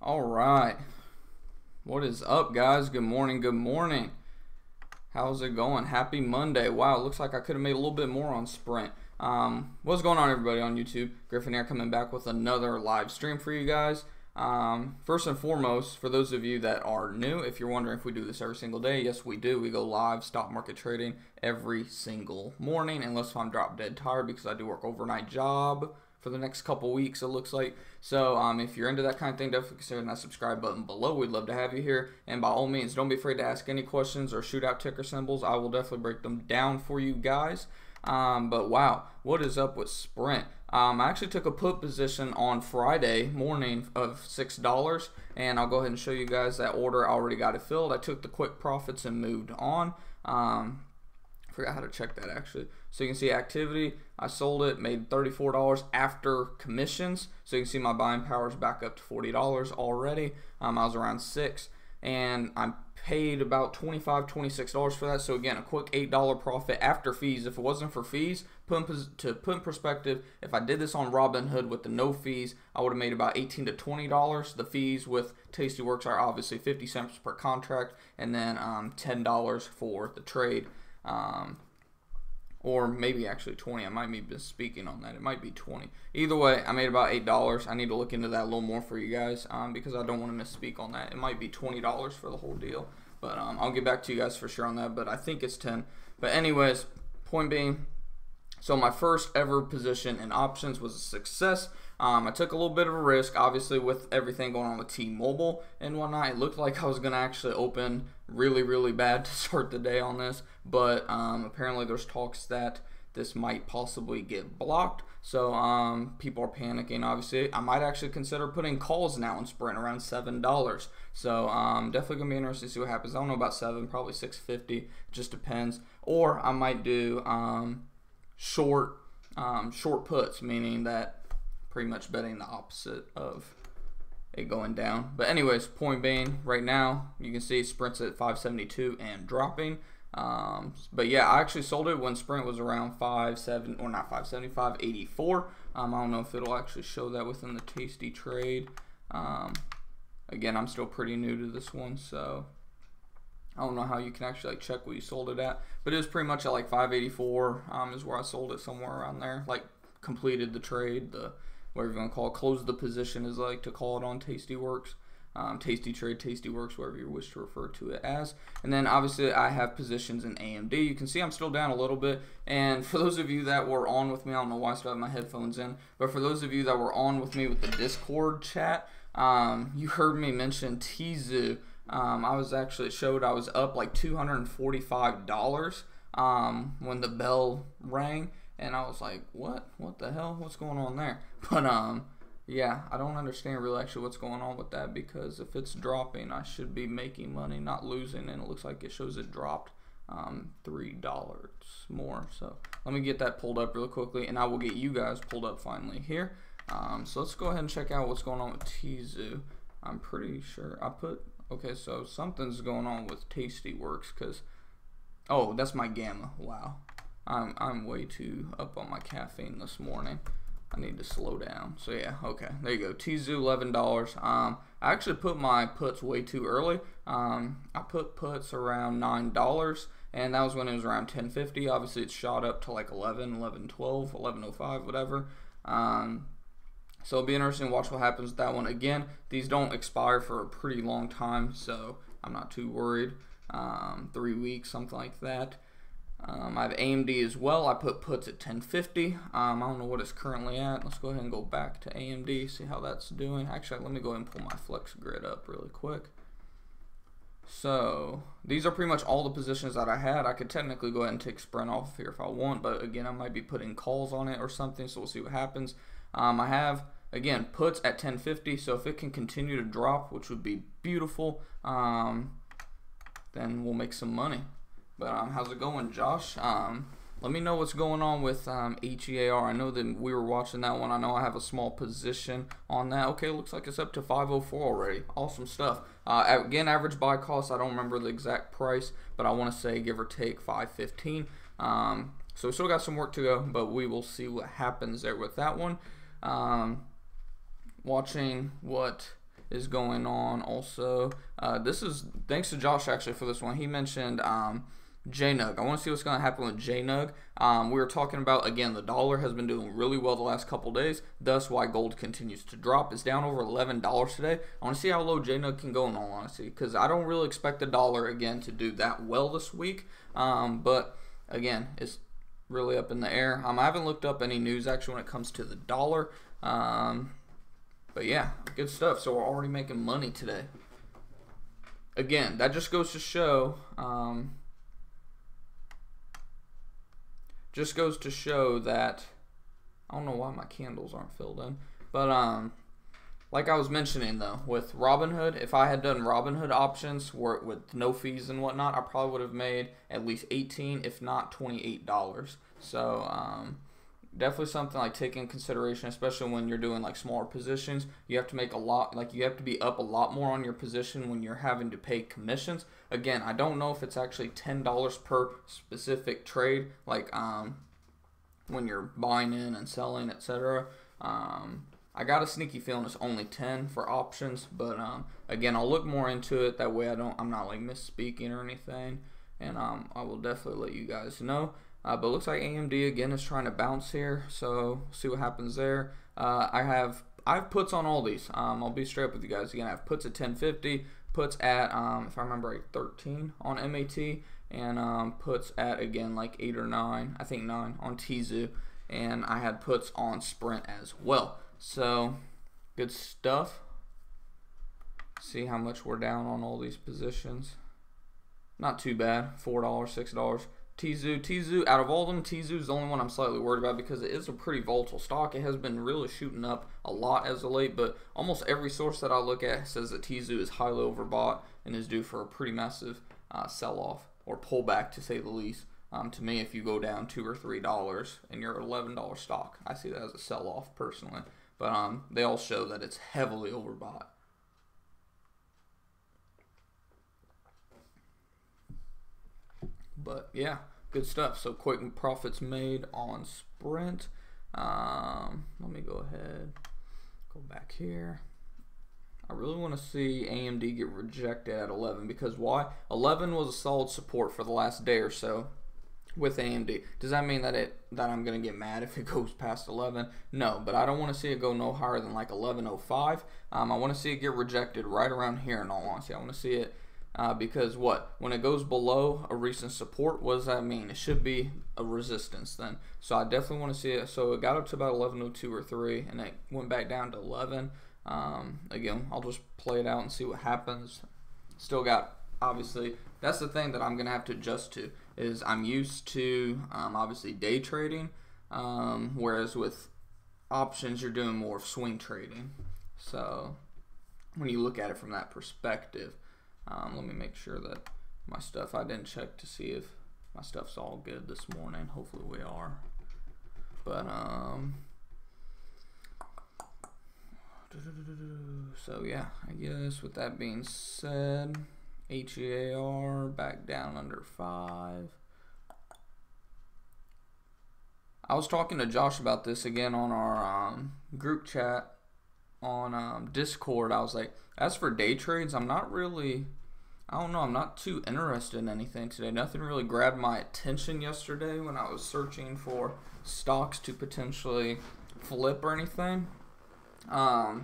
All right. What is up, guys? Good morning. Good morning. How's it going? Happy Monday. Wow, it looks like I could have made a little bit more on Sprint. What's going on, everybody on YouTube? Griffin here, coming back with another live stream for you guys. First and foremost, for those of you that are new, if you're wondering if we do this every single day, yes, we do. We go live stock market trading every single morning, unless I'm drop dead tired because I do work overnight job for the next couple weeks, it looks like. So if you're into that kind of thing, definitely consider that subscribe button below. We'd love to have you here, and by all means, don't be afraid to ask any questions or shoot out ticker symbols. I will definitely break them down for you guys. But wow, what is up with Sprint? I actually took a put position on Friday morning of $6, and I'll go ahead and show you guys that order. I already got it filled. I took the quick profits and moved on. Forgot how to check that actually. So you can see activity. I sold it, made $34 after commissions. So you can see my buying power is back up to $40 already. I was around $6, and I paid about $25, $26 for that. So again, a quick $8 profit after fees. If it wasn't for fees, to put in perspective, if I did this on Robinhood with the no fees, I would have made about $18 to $20. The fees with Tastyworks are obviously 50 cents per contract, and then $10 for the trade. Or maybe actually 20. I might be misspeaking on that. It might be 20. Either way, I made about $8. I need to look into that a little more for you guys because I don't want to misspeak on that. It might be $20 for the whole deal, but I'll get back to you guys for sure on that. But I think it's 10. But anyways, point being, so my first ever position in options was a success. I took a little bit of a risk, obviously, with everything going on with T-Mobile and whatnot. It looked like I was going to actually open really, really bad to start the day on this, but apparently there's talks that this might possibly get blocked. So people are panicking, obviously. I might actually consider putting calls now in Sprint around $7. So definitely going to be interested to see what happens. I don't know about 7, probably 650. Just depends. Or I might do short puts, meaning that pretty much betting the opposite of it going down. But anyways, point being, right now you can see Sprint's at 572 and dropping. But yeah, I actually sold it when Sprint was around 5.7 or not 5.70, 5.84. I don't know if it'll actually show that within the Tasty trade. Again, I'm still pretty new to this one, so I don't know how you can actually like check what you sold it at, but it was pretty much at like 5.84 is where I sold it, somewhere around there. Like completed the trade, the whatever you want to call it, closed the position is like to call it on Tastyworks. Tasty Trade, Tastyworks, whatever you wish to refer to it as. And then obviously I have positions in AMD. You can see I'm still down a little bit. And for those of you that were on with me, I don't know why I still have my headphones in, but for those of you that were on with me with the Discord chat, you heard me mention Tzu. I was actually showed I was up like $245 when the bell rang, and I was like, what the hell, what's going on there? But yeah, I don't understand really actually what's going on with that, because if it's dropping, I should be making money, not losing, and it looks like it shows it dropped $3 more. So let me get that pulled up really quickly, and I will get you guys pulled up finally here. So let's go ahead and check out what's going on with Tzu. I'm pretty sure I put, okay, so something's going on with Tastyworks, because, oh, that's my gamma. Wow, I'm way too up on my caffeine this morning. I need to slow down. So yeah, okay, there you go. Tzu, $11. I actually put my puts way too early. I put puts around $9, and that was when it was around 10.50. Obviously, it's shot up to like 11, 11.12, 11.05, whatever. So it'll be interesting to watch what happens with that one. Again, these don't expire for a pretty long time, so I'm not too worried. 3 weeks, something like that. I have AMD as well. I put puts at 10.50. I don't know what it's currently at. Let's go ahead and go back to AMD, see how that's doing. Actually, let me go ahead and pull my flex grid up really quick. So these are pretty much all the positions that I had. I could technically go ahead and take Sprint off here if I want, but again, I might be putting calls on it or something, so we'll see what happens. I have, again, puts at 10.50, so if it can continue to drop, which would be beautiful, then we'll make some money. But how's it going, Josh? Let me know what's going on with HEAR. I know that we were watching that one. I know I have a small position on that. Okay, looks like it's up to 504 already. Awesome stuff. Again, average buy cost, I don't remember the exact price, but I want to say give or take 515. So we still got some work to go, but we will see what happens there with that one. Watching what is going on also. This is thanks to Josh actually for this one. He mentioned JNUG. I want to see what's going to happen with JNUG. We were talking about, again, the dollar has been doing really well the last couple days, thus why gold continues to drop. It's down over $11 today. I want to see how low JNUG can go in all honesty, because I don't really expect the dollar, again, to do that well this week. But, again, it's really up in the air. I haven't looked up any news, actually, when it comes to the dollar. But, yeah, good stuff. So we're already making money today. Again, that just goes to show... just goes to show that, I don't know why my candles aren't filled in, but like I was mentioning though, with Robinhood, if I had done Robinhood options with no fees and whatnot, I probably would have made at least $18, if not $28. So definitely something like take in consideration, especially when you're doing like smaller positions. You have to make a lot, like you have to be up a lot more on your position when you're having to pay commissions. Again, I don't know if it's actually $10 per specific trade, like when you're buying in and selling, etc. I got a sneaky feeling it's only 10 for options, but again, I'll look more into it. That way I'm not like misspeaking or anything, and I will definitely let you guys know. But it looks like AMD again is trying to bounce here, so see what happens there. I have puts on all these. I'll be straight up with you guys. Again, I have puts at 1050, puts at if I remember right, 13 on MAT, and puts at again like 8 or 9, I think 9 on TZU, and I had puts on Sprint as well. So good stuff. See how much we're down on all these positions. Not too bad. $4, $6. TZU, out of all of them, TZU is the only one I'm slightly worried about because it is a pretty volatile stock. It has been really shooting up a lot as of late, but almost every source that I look at says that TZU is highly overbought and is due for a pretty massive sell-off or pullback, to say the least. To me, if you go down $2 or $3 and you're an $11 stock, I see that as a sell-off personally. But they all show that it's heavily overbought. But yeah, good stuff. So quick profits made on Sprint. Let me go ahead, go back here. I really want to see AMD get rejected at 11 because why? 11 was a solid support for the last day or so with AMD. Does that mean that I'm gonna get mad if it goes past 11? No, but I don't want to see it go no higher than like 11.05. I want to see it get rejected right around here. In all honesty, I want to see it. Because when it goes below a recent support, what does that mean? It should be a resistance then. So I definitely want to see it. So it got up to about 11.02 or 3, and it went back down to 11. Again, I'll just play it out and see what happens. Still got, obviously, that's the thing that I'm going to have to adjust to, is I'm used to, obviously, day trading, whereas with options, you're doing more of swing trading. So when you look at it from that perspective, let me make sure that my stuff, I didn't check to see if my stuff's all good this morning. Hopefully we are. But, so yeah, I guess with that being said, HEAR back down under 5. I was talking to Josh about this again on our group chat on Discord. I was like, as for day trades, I'm not really, I don't know, I'm not too interested in anything today. Nothing really grabbed my attention yesterday when I was searching for stocks to potentially flip or anything. Other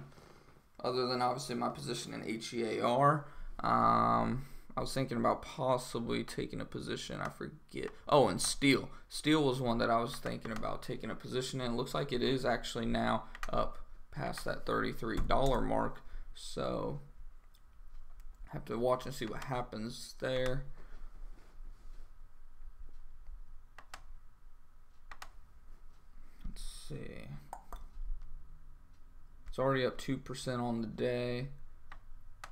than obviously my position in HEAR. I was thinking about possibly taking a position, I forget. Oh, and steel. Steel was one that I was thinking about taking a position in. It looks like it is actually now up past that $33 mark, so have to watch and see what happens there. Let's see, it's already up 2% on the day.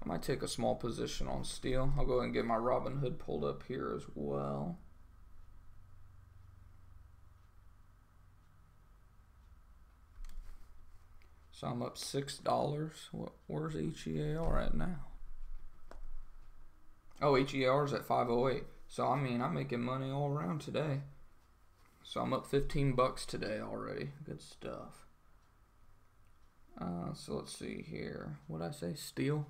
I might take a small position on steel. I'll go ahead and get my Robinhood pulled up here as well. So I'm up $6. Where's HEAR at now? Oh, HEAR is at 508. So I mean, I'm making money all around today. So I'm up $15 today already. Good stuff. So let's see here. What did I say? Steel.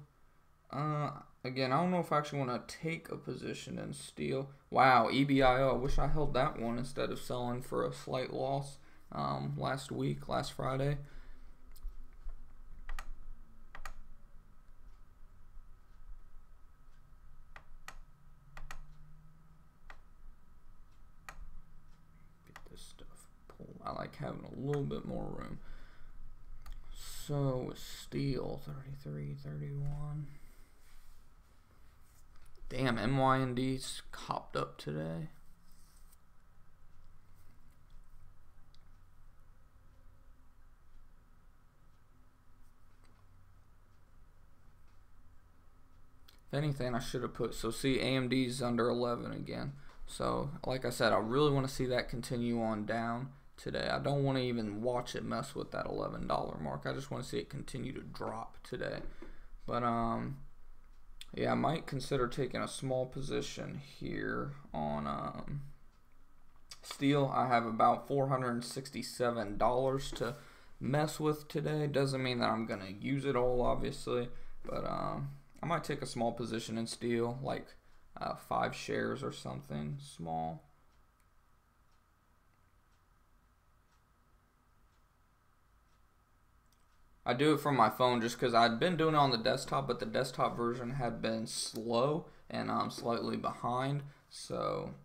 Again, I don't know if I actually want to take a position in steel. Wow, EBIO. I wish I held that one instead of selling for a slight loss last Friday. Get this stuff pulled. I like having a little bit more room. So, steel, 33, 31. Damn, MYND's copped up today. If anything, I should have put, so see, AMD's under 11 again. So, like I said, I really want to see that continue on down today. I don't want to even watch it mess with that $11 mark. I just want to see it continue to drop today. But, yeah, I might consider taking a small position here on steel. I have about $467 to mess with today. Doesn't mean that I'm going to use it all, obviously. But, I might take a small position in steel, like 5 shares or something small. I do it from my phone just because I'd been doing it on the desktop, but the desktop version had been slow and I'm slightly behind. So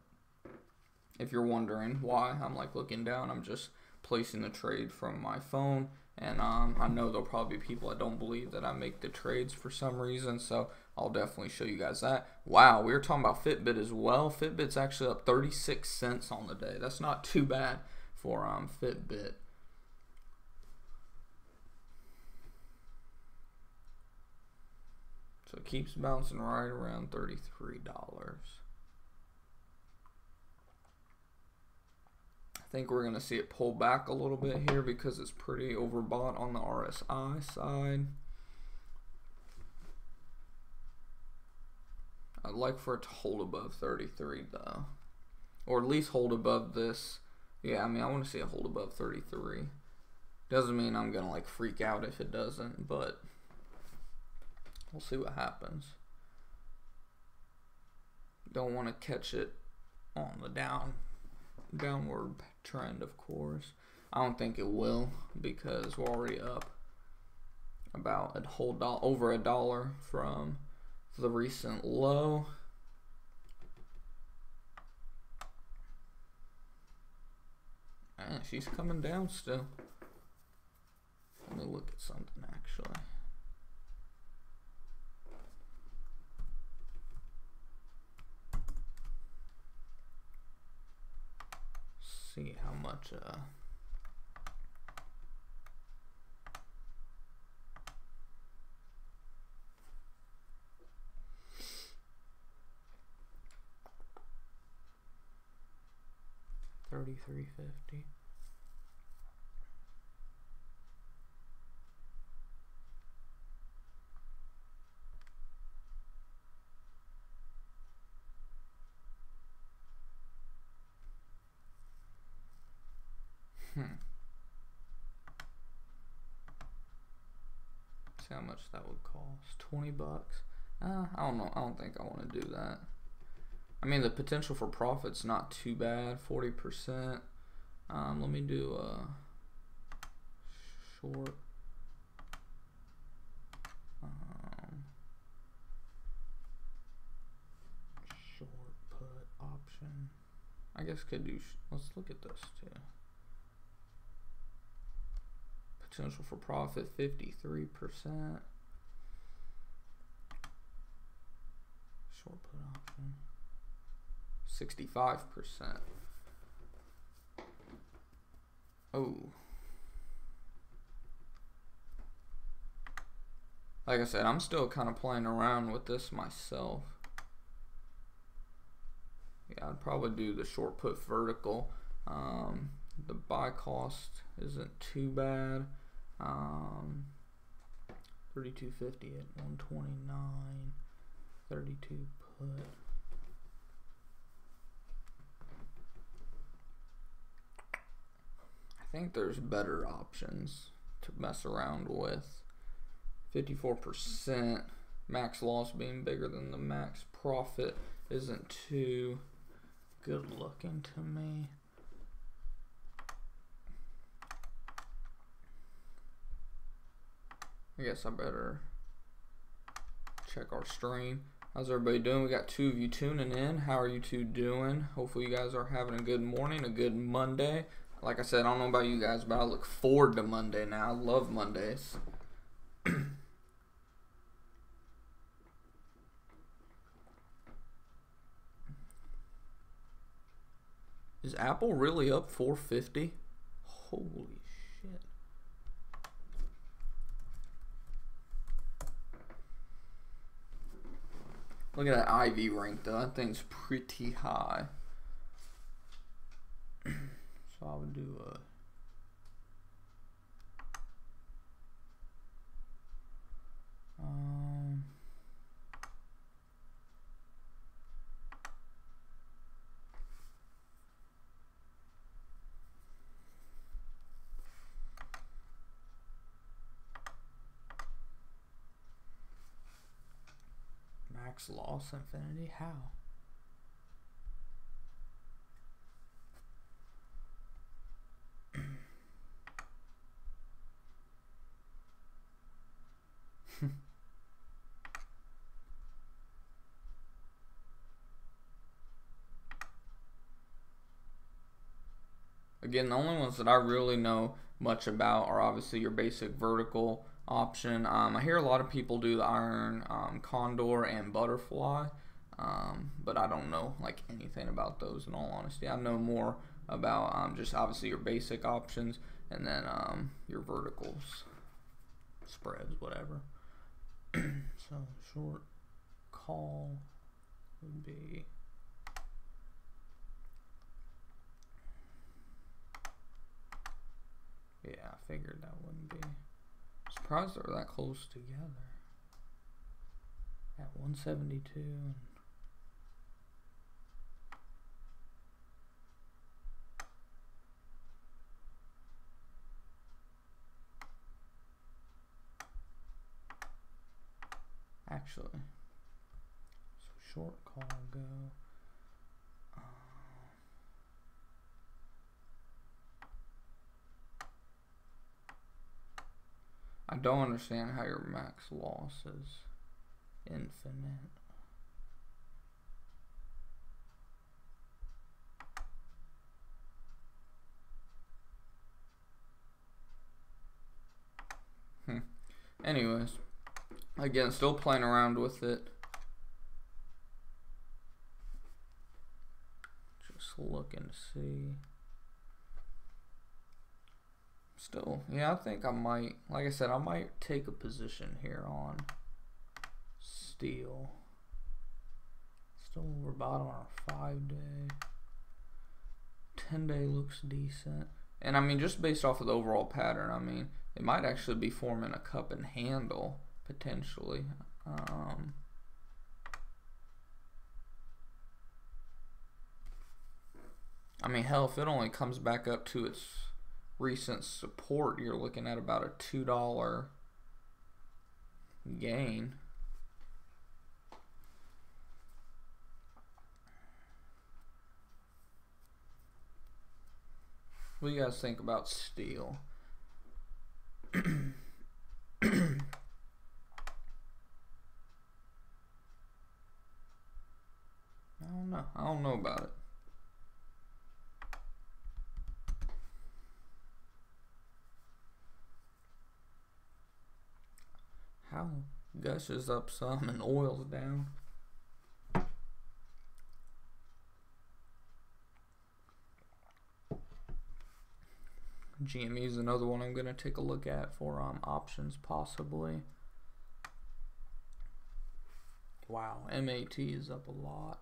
if you're wondering why I'm like looking down, I'm just placing the trade from my phone. And I know there'll probably be people that don't believe that I make the trades for some reason, so I'll definitely show you guys that. Wow, we were talking about Fitbit as well. Fitbit's actually up 36 cents on the day. That's not too bad for Fitbit. So it keeps bouncing right around $33. I think we're going to see it pull back a little bit here because it's pretty overbought on the RSI side. I'd like for it to hold above 33 though. Or at least hold above this. Yeah, I mean, I want to see it hold above 33. Doesn't mean I'm going to like freak out if it doesn't, but we'll see what happens. Don't want to catch it on the downward trend, of course. I don't think it will because we're already up about a whole over $1 from the recent low. And she's coming down still. Let me look at something actually. See how much $33.50. See how much that would cost. 20 bucks. I don't know. I don't think I want to do that. I mean, the potential for profit's not too bad. 40%. Let me do a short. Short put option. I guess could do. Let's look at this too. Potential for profit 53%. Short put option 65%. Oh. Like I said, I'm still kind of playing around with this myself. Yeah, I'd probably do the short put vertical. The buy cost isn't too bad. 32.50 at 129. 32 put. I think there's better options to mess around with. 54%. Max loss being bigger than the max profit isn't too good looking to me. I guess I better check our stream. How's everybody doing? We got 2 of you tuning in. How are you two doing? Hopefully you guys are having a good morning, a good Monday. Like I said, I don't know about you guys, but I look forward to Monday now. I love Mondays. Is Apple really up 450? Holy shit. Look at that IV rank though. That thing's pretty high. So I would do a max loss infinity? How? Again, the only ones that I really know much about are obviously your basic vertical option. I hear a lot of people do the iron, condor, and butterfly, but I don't know like anything about those in all honesty. I know more about just obviously your basic options and then your verticals, spreads, whatever. So short call would be yeah, I figured that wouldn't be. Surprised they're that close together at 172 and actually, so short call go. I don't understand how your max loss is infinite. Anyways, again, still playing around with it. Just looking to see. Still, yeah, I think I might, like I said, I might take a position here on steel. Still over bottom on our 5-day. 10-day looks decent. And I mean, just based off of the overall pattern, I mean, it might actually be forming a cup and handle, potentially. I mean, hell, if it only comes back up to its recent support, you're looking at about a $2 gain. What do you guys think about steel? I don't know. I don't know about it. How gushes up some and oils down. GME is another one I'm going to take a look at for options possibly. Wow, MAT is up a lot.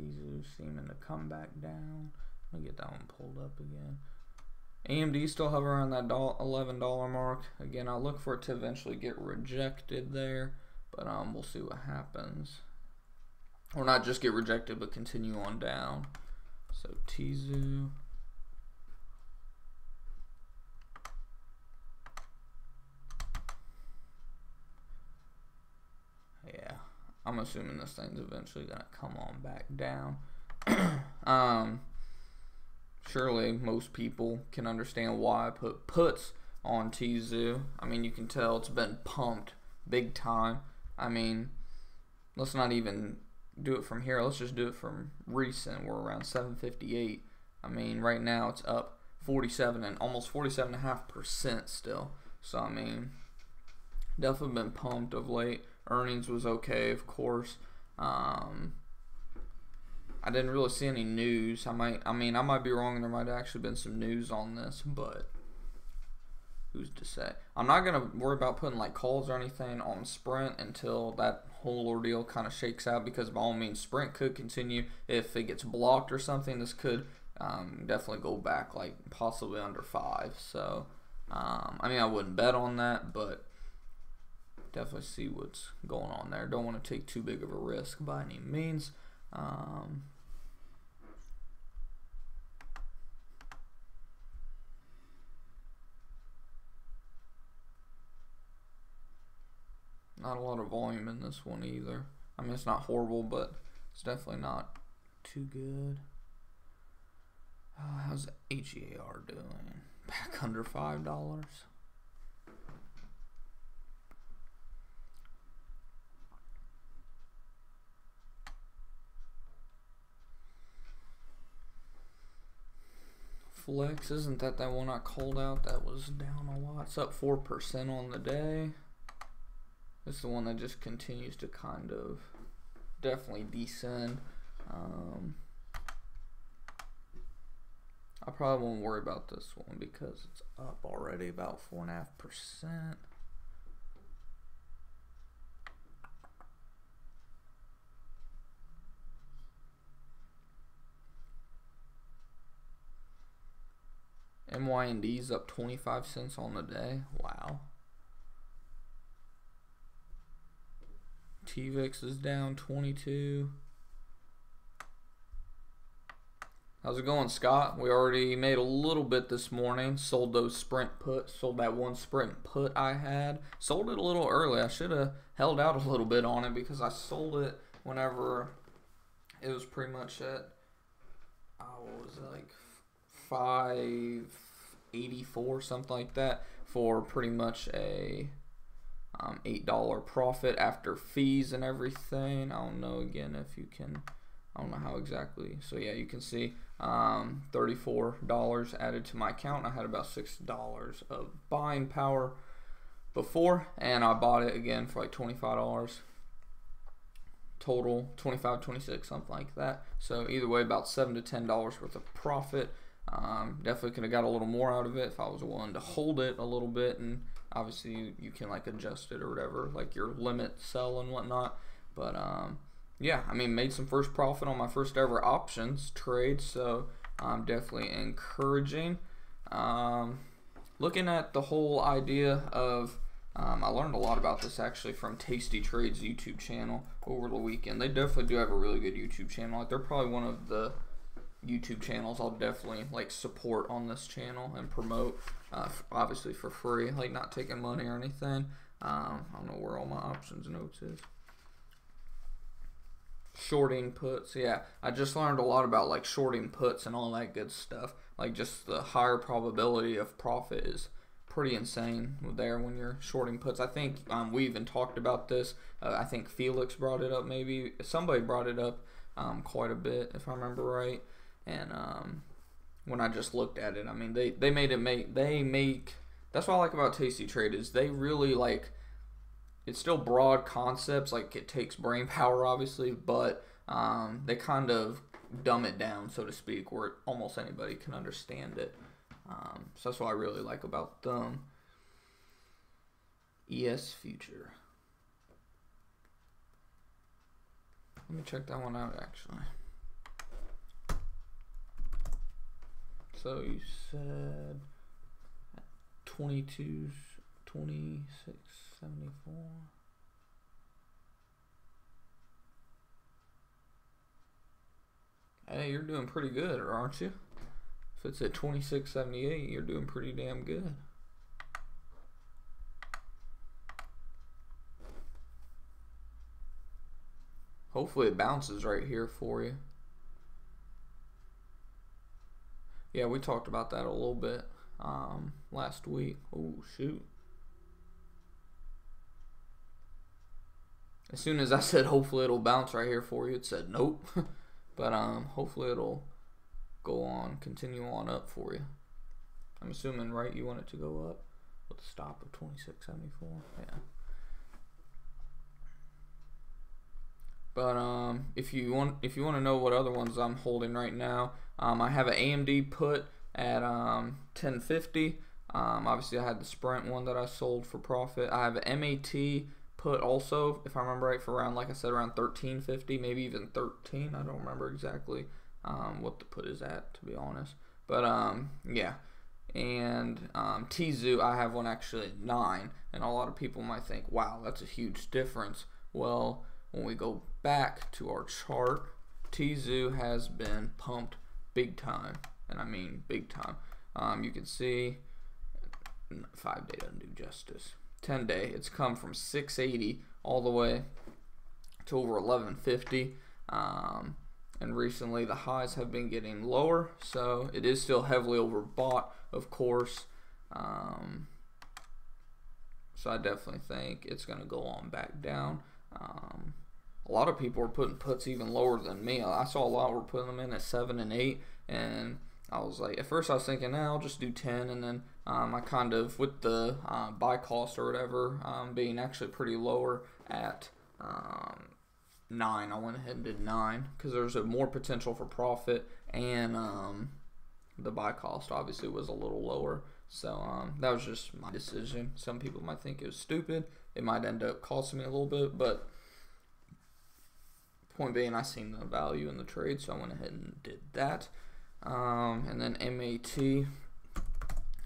Tizu seeming to come back down. Let me get that one pulled up again. AMD still hover around that $11 mark. Again, I'll look for it to eventually get rejected there, but we'll see what happens. Or not just get rejected, but continue on down. So Tizu. Yeah, I'm assuming this thing's eventually gonna come on back down. Surely most people can understand why I put puts on Tizu. I mean, you can tell it's been pumped big time. I mean, let's not even do it from here. Let's just do it from recent. We're around 758. I mean, right now it's up 47 and almost 47.5% still. So, I mean, definitely been pumped of late. Earnings was okay, of course. I didn't really see any news. I might be wrong and there might have actually been some news on this, but who's to say? I'm not going to worry about putting like calls or anything on Sprint until that whole ordeal kind of shakes out, because by all means Sprint could continue. If it gets blocked or something, this could definitely go back like possibly under 5. So, I mean, I wouldn't bet on that, but definitely see what's going on there. Don't want to take too big of a risk by any means. Not a lot of volume in this one either. I mean, it's not horrible, but it's definitely not too good. How's HEAR doing? Back under $5. Flex, isn't that one I called out that was down a lot? It's up 4% on the day. This is the one that just continues to kind of definitely descend. I probably won't worry about this one because it's up already about 4.5%. MYND's up 25 cents on the day. Wow. TVIX is down 22. How's it going, Scott? We already made a little bit this morning. Sold those Sprint puts. Sold that one Sprint put I had. Sold it a little early. I should have held out a little bit on it because I sold it whenever it was pretty much at, what was it, like $5.84, something like that, for pretty much a $8 profit after fees and everything. I don't know again if you can, I don't know how exactly. So yeah, you can see $34 added to my account. I had about $6 of buying power before, and I bought it again for like $25 total, 25, 26, something like that. So either way, about $7 to $10 worth of profit. Definitely could have got a little more out of it if I was willing to hold it a little bit, and obviously you can like adjust it or whatever, like your limit sell and whatnot. But yeah, I mean, made some first profit on my first ever options trade, so definitely encouraging. Looking at the whole idea of I learned a lot about this actually from Tasty Trade's YouTube channel over the weekend. They definitely do have a really good YouTube channel. Like, they're probably one of the YouTube channels I'll definitely like support on this channel and promote, obviously for free, like not taking money or anything. I don't know where all my options notes is. Shorting puts, yeah, I just learned a lot about like shorting puts and all that good stuff. Like, just the higher probability of profit is pretty insane there when you're shorting puts. I think we even talked about this. I think Felix brought it up, maybe somebody brought it up quite a bit if I remember right. And when I just looked at it, I mean, they make that's what I like about Tasty Trade, is they really like, it's still broad concepts, like it takes brain power obviously, but they kind of dumb it down, so to speak, where almost anybody can understand it. So that's what I really like about them. ES Future. Let me check that one out actually. So you said 22, 26.74. Hey, you're doing pretty good, aren't you? If it's at 26.78, you're doing pretty damn good. Hopefully it bounces right here for you. Yeah, we talked about that a little bit last week. Oh, shoot. As soon as I said hopefully it'll bounce right here for you, it said nope. But hopefully it'll go on, continue on up for you. I'm assuming, right, you want it to go up with a stop of 26.74. Yeah. But if you want to know what other ones I'm holding right now, I have an AMD put at 10.50. Obviously I had the Sprint one that I sold for profit. I have an MAT put also, if I remember right, for around, like I said, around 13.50, maybe even 13. I don't remember exactly what the put is at, to be honest. But yeah. And Tzu, I have one actually at 9, and a lot of people might think, wow, that's a huge difference. Well, when we go back to our chart, Tzu has been pumped big time, and I mean big time. You can see 5-day doesn't do justice. 10-day, it's come from 680 all the way to over 1150. And recently the highs have been getting lower, so it is still heavily overbought, of course. So I definitely think it's going to go on back down. A lot of people are putting puts even lower than me. I saw a lot were putting them in at 7 and 8, and I was like, at first I was thinking, nah, I'll just do 10, and then I kind of, with the buy cost or whatever being actually pretty lower at 9, I went ahead and did 9 because there's a more potential for profit, and the buy cost obviously was a little lower. So that was just my decision. Some people might think it was stupid. It might end up costing me a little bit, but point being, I seen the value in the trade, so I went ahead and did that. And then MAT,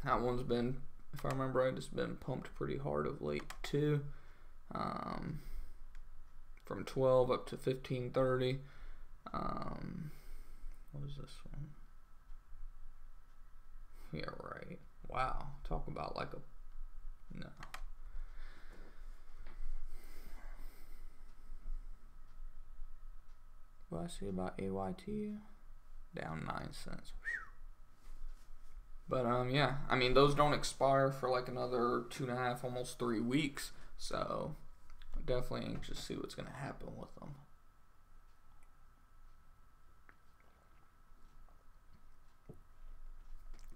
that one's been, if I remember right, it's been pumped pretty hard of late too. From 12 up to 15.30. What is this one? Yeah, right. Wow. Talk about like a, no. What I see about AYT? Down 9 cents. But yeah, I mean, those don't expire for like another 2.5, almost 3 weeks. So definitely anxious to see what's gonna happen with them.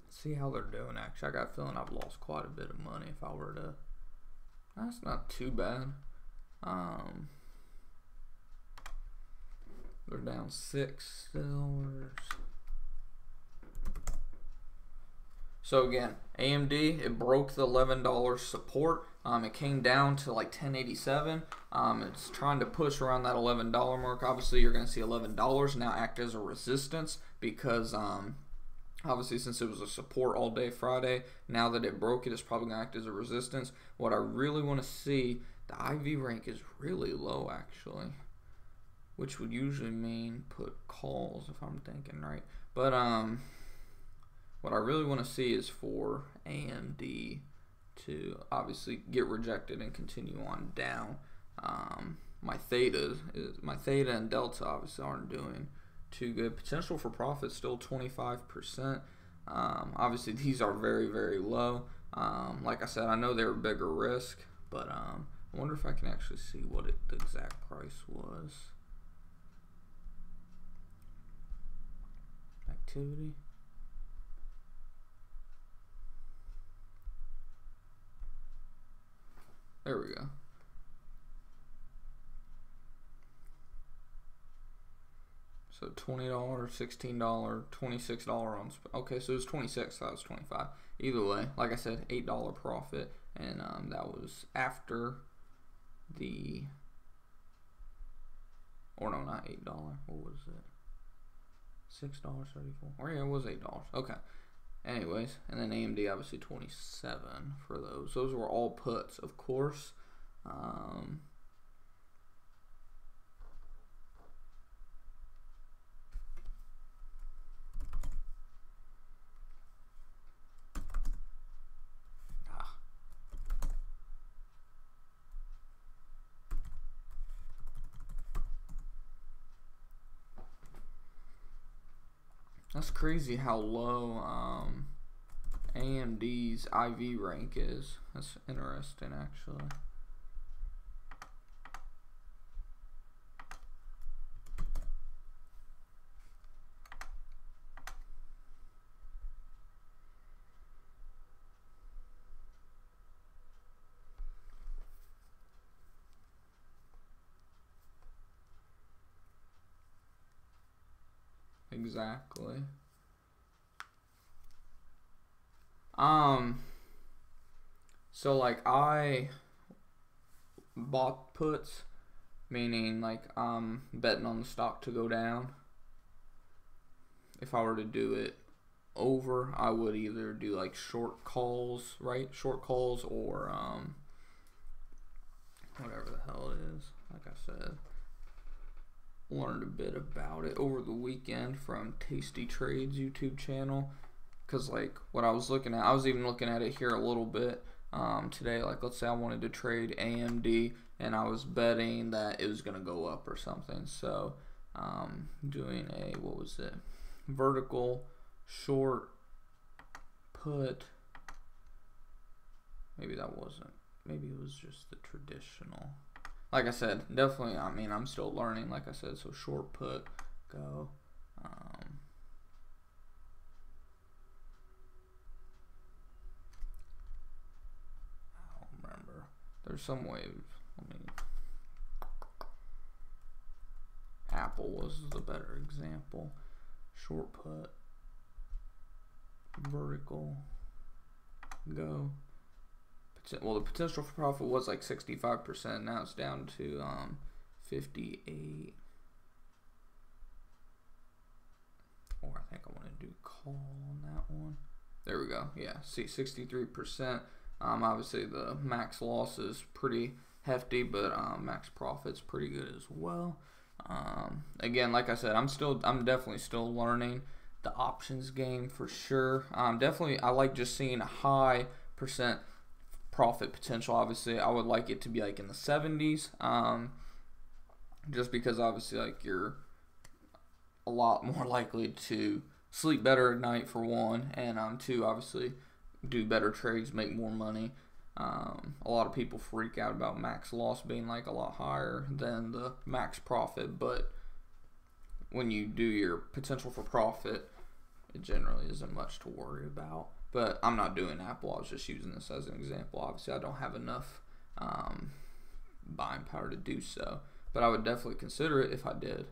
See how they're doing. Actually, I got a feeling I've lost quite a bit of money if I were to. That's not too bad. They're down $6. So again, AMD, it broke the $11 support. It came down to like 10.87. It's trying to push around that $11 mark. Obviously, you're going to see $11 now act as a resistance because obviously, since it was a support all day Friday, now that it broke it, it's probably going to act as a resistance. What I really want to see, the IV rank is really low actually, which would usually mean put calls if I'm thinking right. But what I really want to see is for AMD to obviously get rejected and continue on down. My theta and delta obviously aren't doing too good. Potential for profit still 25%. Obviously these are very, very low. Like I said, I know they're a bigger risk, but I wonder if I can actually see what the exact price was. Activity. There we go. So $20, $16, $26 on. Okay, so it was 26. So that was 25. Either way, like I said, $8 profit, and that was after the. Or no, not $8. What was it? $6.34. Or yeah, it was $8. Okay. anyways, and then AMD obviously 27 for those. Those were all puts, of course. That's crazy how low AMD's IV rank is. That's interesting, actually. Exactly. So like I bought puts, meaning like I'm betting on the stock to go down. If I were to do it over, I would either do like short calls, right? Short calls, or whatever the hell it is. Like I said, learned a bit about it over the weekend from Tasty Trades YouTube channel, because like what I was looking at, I was even looking at it here a little bit today. Like, let's say I wanted to trade AMD and I was betting that it was gonna go up or something, so doing a, what was it, vertical short put. Maybe that wasn't, maybe it was just the traditional. Like I said, definitely, I mean, I'm still learning, like I said, so short put, go. I don't remember. There's some way, Apple was the better example. Short put, vertical, go. Well, the potential for profit was like 65%. Now it's down to 58. Or I think I want to do call on that one. There we go. Yeah, see, 63%. Obviously the max loss is pretty hefty, but max profit's pretty good as well. Again, like I said, I'm definitely still learning the options game for sure. Definitely, I like just seeing a high percent profit potential. Obviously, I would like it to be like in the 70s, just because obviously like you're a lot more likely to sleep better at night, for one, and two, obviously do better trades, make more money. A lot of people freak out about max loss being like a lot higher than the max profit, but when you do your potential for profit, it generally isn't much to worry about. But I'm not doing Apple. I was just using this as an example. Obviously, I don't have enough buying power to do so. But I would definitely consider it if I did.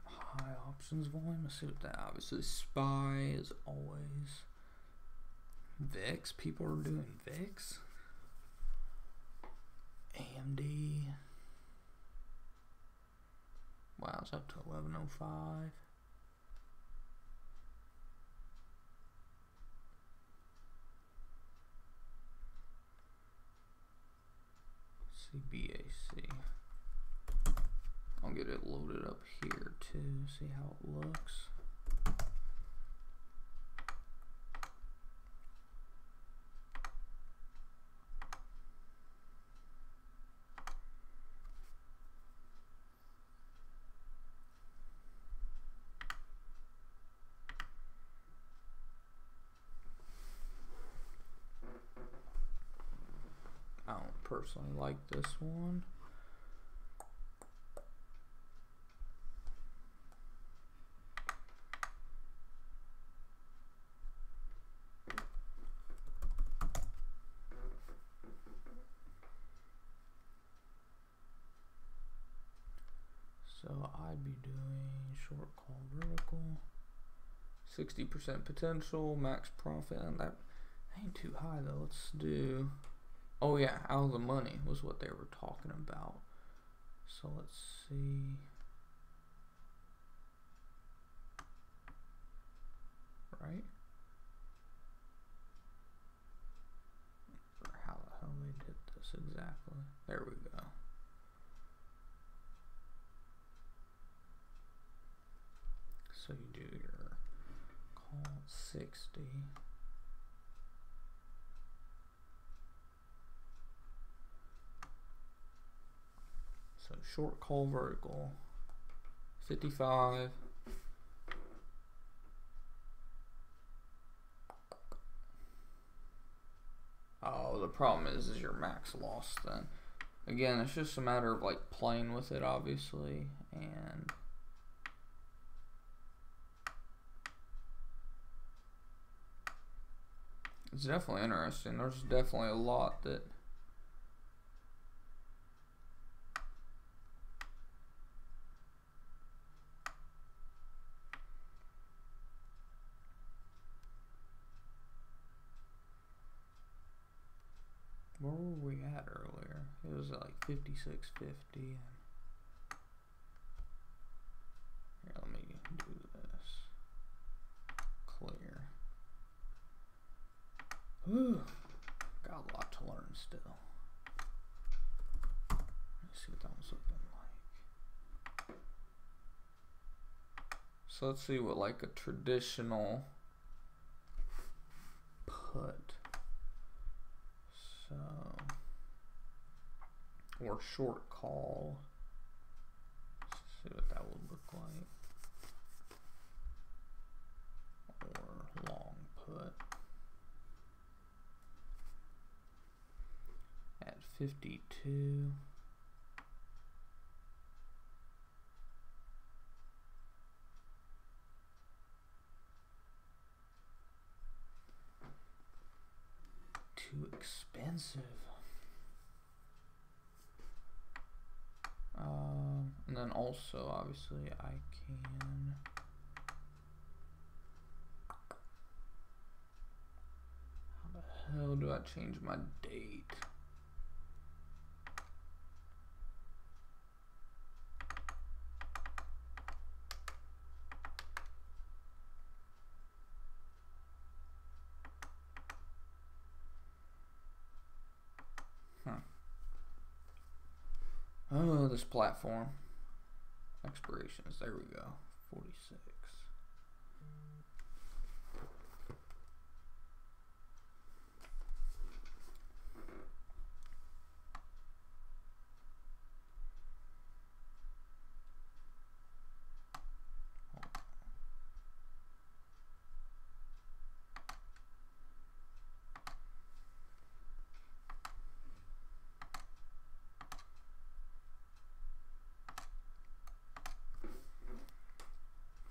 High options volume. Let's see what that. Obviously, SPY is always. VIX, people are doing VIX. AMD. Wow, it's up to 1105. CBAC. I'll get it loaded up here too, see how it looks. I don't personally like this one. So I'd be doing short call vertical, 60% potential, max profit, and Ain't too high though. Let's do. Oh yeah, out of the money was what they were talking about. So let's see. Right? Or how the hell they did this exactly. There we go. So you do your call 60. So short call vertical 55. Oh, the problem is your max loss then. Again, it's just a matter of like playing with it, obviously, and it's definitely interesting. There's definitely a lot that where were we at earlier? It was at like 56.50. Here, let me do this. Clear. Whew. Got a lot to learn still. Let's see what that one's looking like. So let's see what like a traditional put. So, or short call. Let's see what that would look like. Or long put. At 52. Too expensive. And then also, obviously, I can. How the hell do I change my date? Oh, this platform. Expirations. There we go. 46.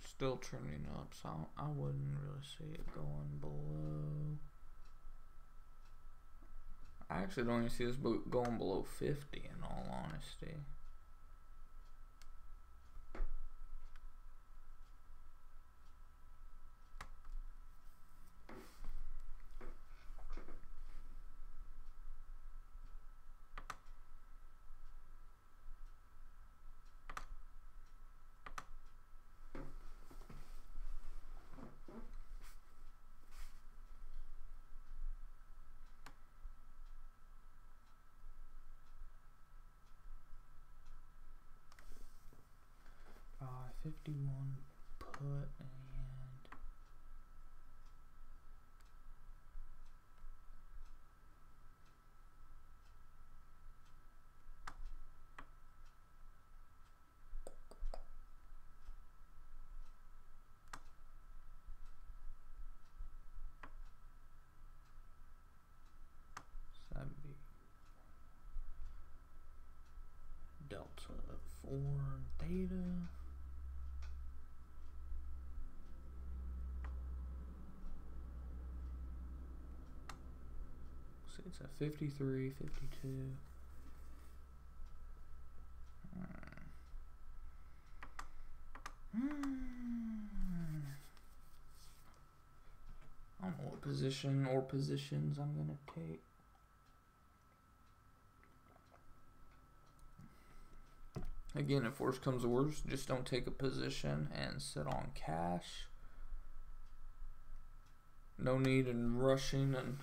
Still trending up, so I wouldn't really see it going below. I actually don't even see this going below 50 in all honesty. Uh, 51 put and so that'd be delta 4 theta. See, it's at 53, 52. I don't know what position or positions I'm going to take. Again, if worse comes to worse, just don't take a position and sit on cash. No need in rushing and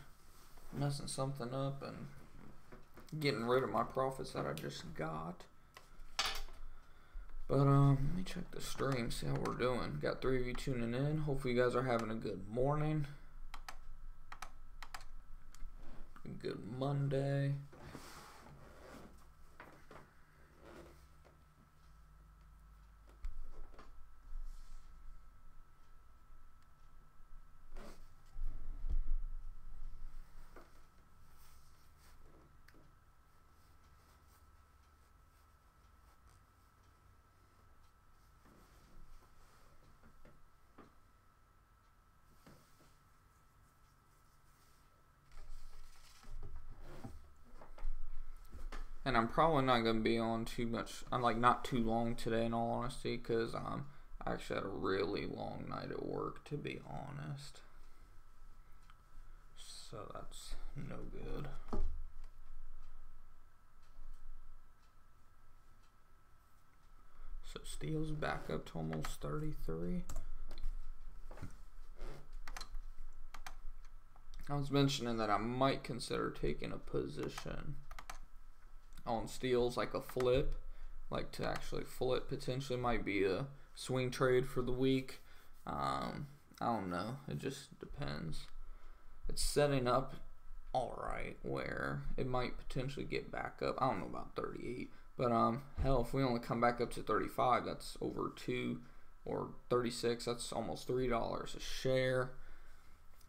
messing something up and getting rid of my profits that I just got. But let me check the stream, see how we're doing. Got 3 of you tuning in. Hopefully you guys are having a good morning. A good Monday. And I'm probably not going to be on too much. I'm like not too long today in all honesty, because I actually had a really long night at work, to be honest. So that's no good. So steel's back up to almost 33. I was mentioning that I might consider taking a position on steals, like a flip, like to actually flip potentially. Might be a swing trade for the week. I don't know, it just depends. It's setting up alright where it might potentially get back up. I don't know about 38, but hell, if we only come back up to 35, that's over 2, or 36, that's almost $3 a share.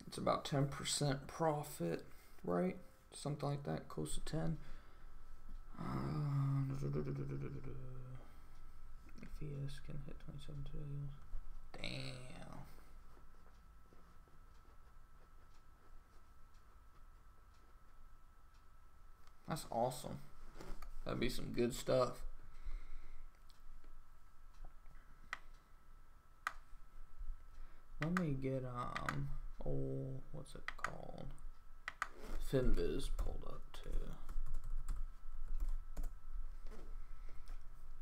It's about 10% profit, right? Something like that, close to 10. EPS can hit 27 today. Damn. That's awesome. That'd be some good stuff. Let me get what's it called? FinViz pulled up too.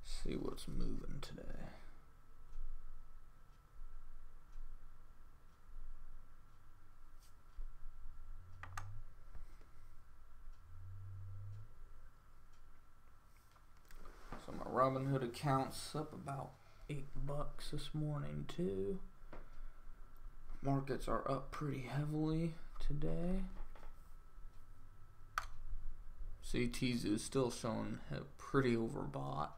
See what's moving today. So my Robinhood account's up about $8 this morning too. Markets are up pretty heavily today. CTs is still showing pretty overbought.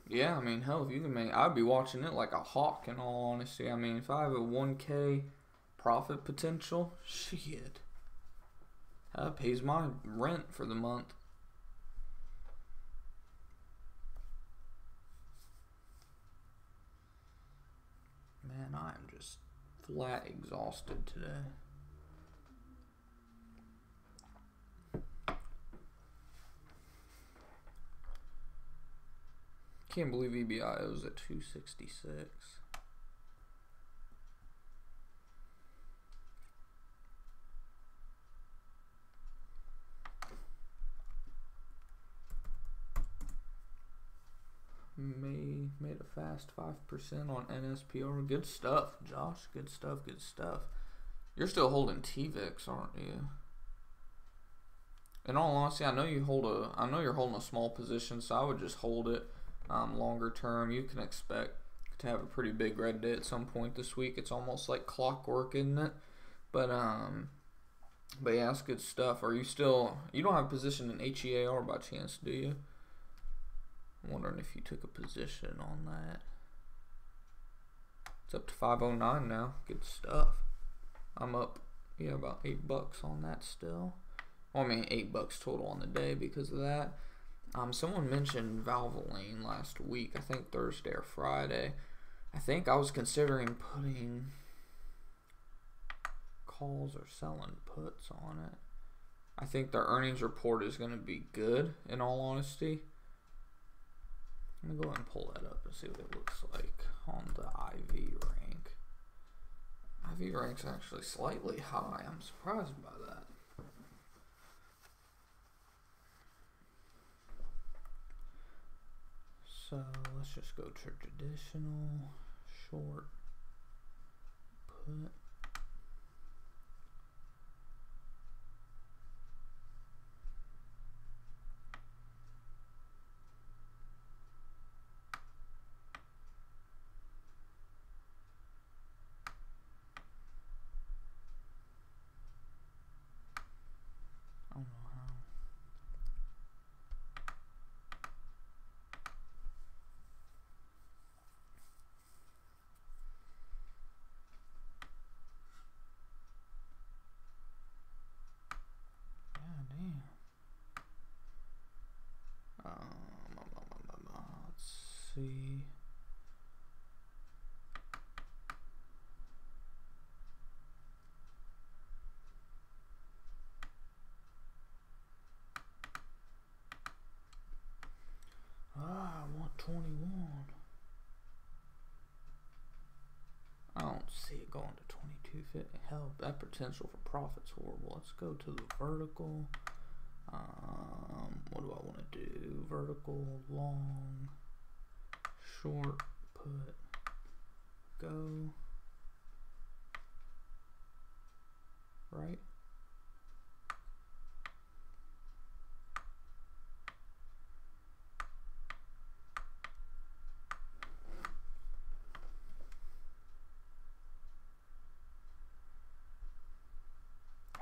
Yeah, I mean, hell, if you can make, I'd be watching it like a hawk in all honesty. I mean, if I have a 1K profit potential, shit, that pays my rent for the month. Man, I am just flat exhausted today. Can't believe EBI is at 266. Made a fast 5% on NSPR. Good stuff, Josh. Good stuff. Good stuff. You're still holding TVIX, aren't you? In all honesty, I know you're holding a small position, so I would just hold it. Longer term, you can expect to have a pretty big red day at some point this week. It's almost like clockwork, isn't it? But yeah, that's good stuff. Are you still? You don't have a position in HEAR by chance, do you? I'm wondering if you took a position on that. It's up to 509 now. Good stuff. I'm up, about $8 on that still. Well, I mean $8 total on the day because of that. Someone mentioned Valvoline last week. I think Thursday or Friday. I think I was considering putting calls or selling puts on it. I think their earnings report is going to be good, in all honesty. Let me go ahead and pull that up and see what it looks like on the IV rank. IV rank's actually slightly high. I'm surprised by that. So let's just go to traditional, short, put. I don't know how. God damn. Let's see. I want 21. I don't see it going to 22.50. Hell, that potential for profit's horrible. Let's go to the vertical. What do I want to do? Vertical, long, short, put, go. Right?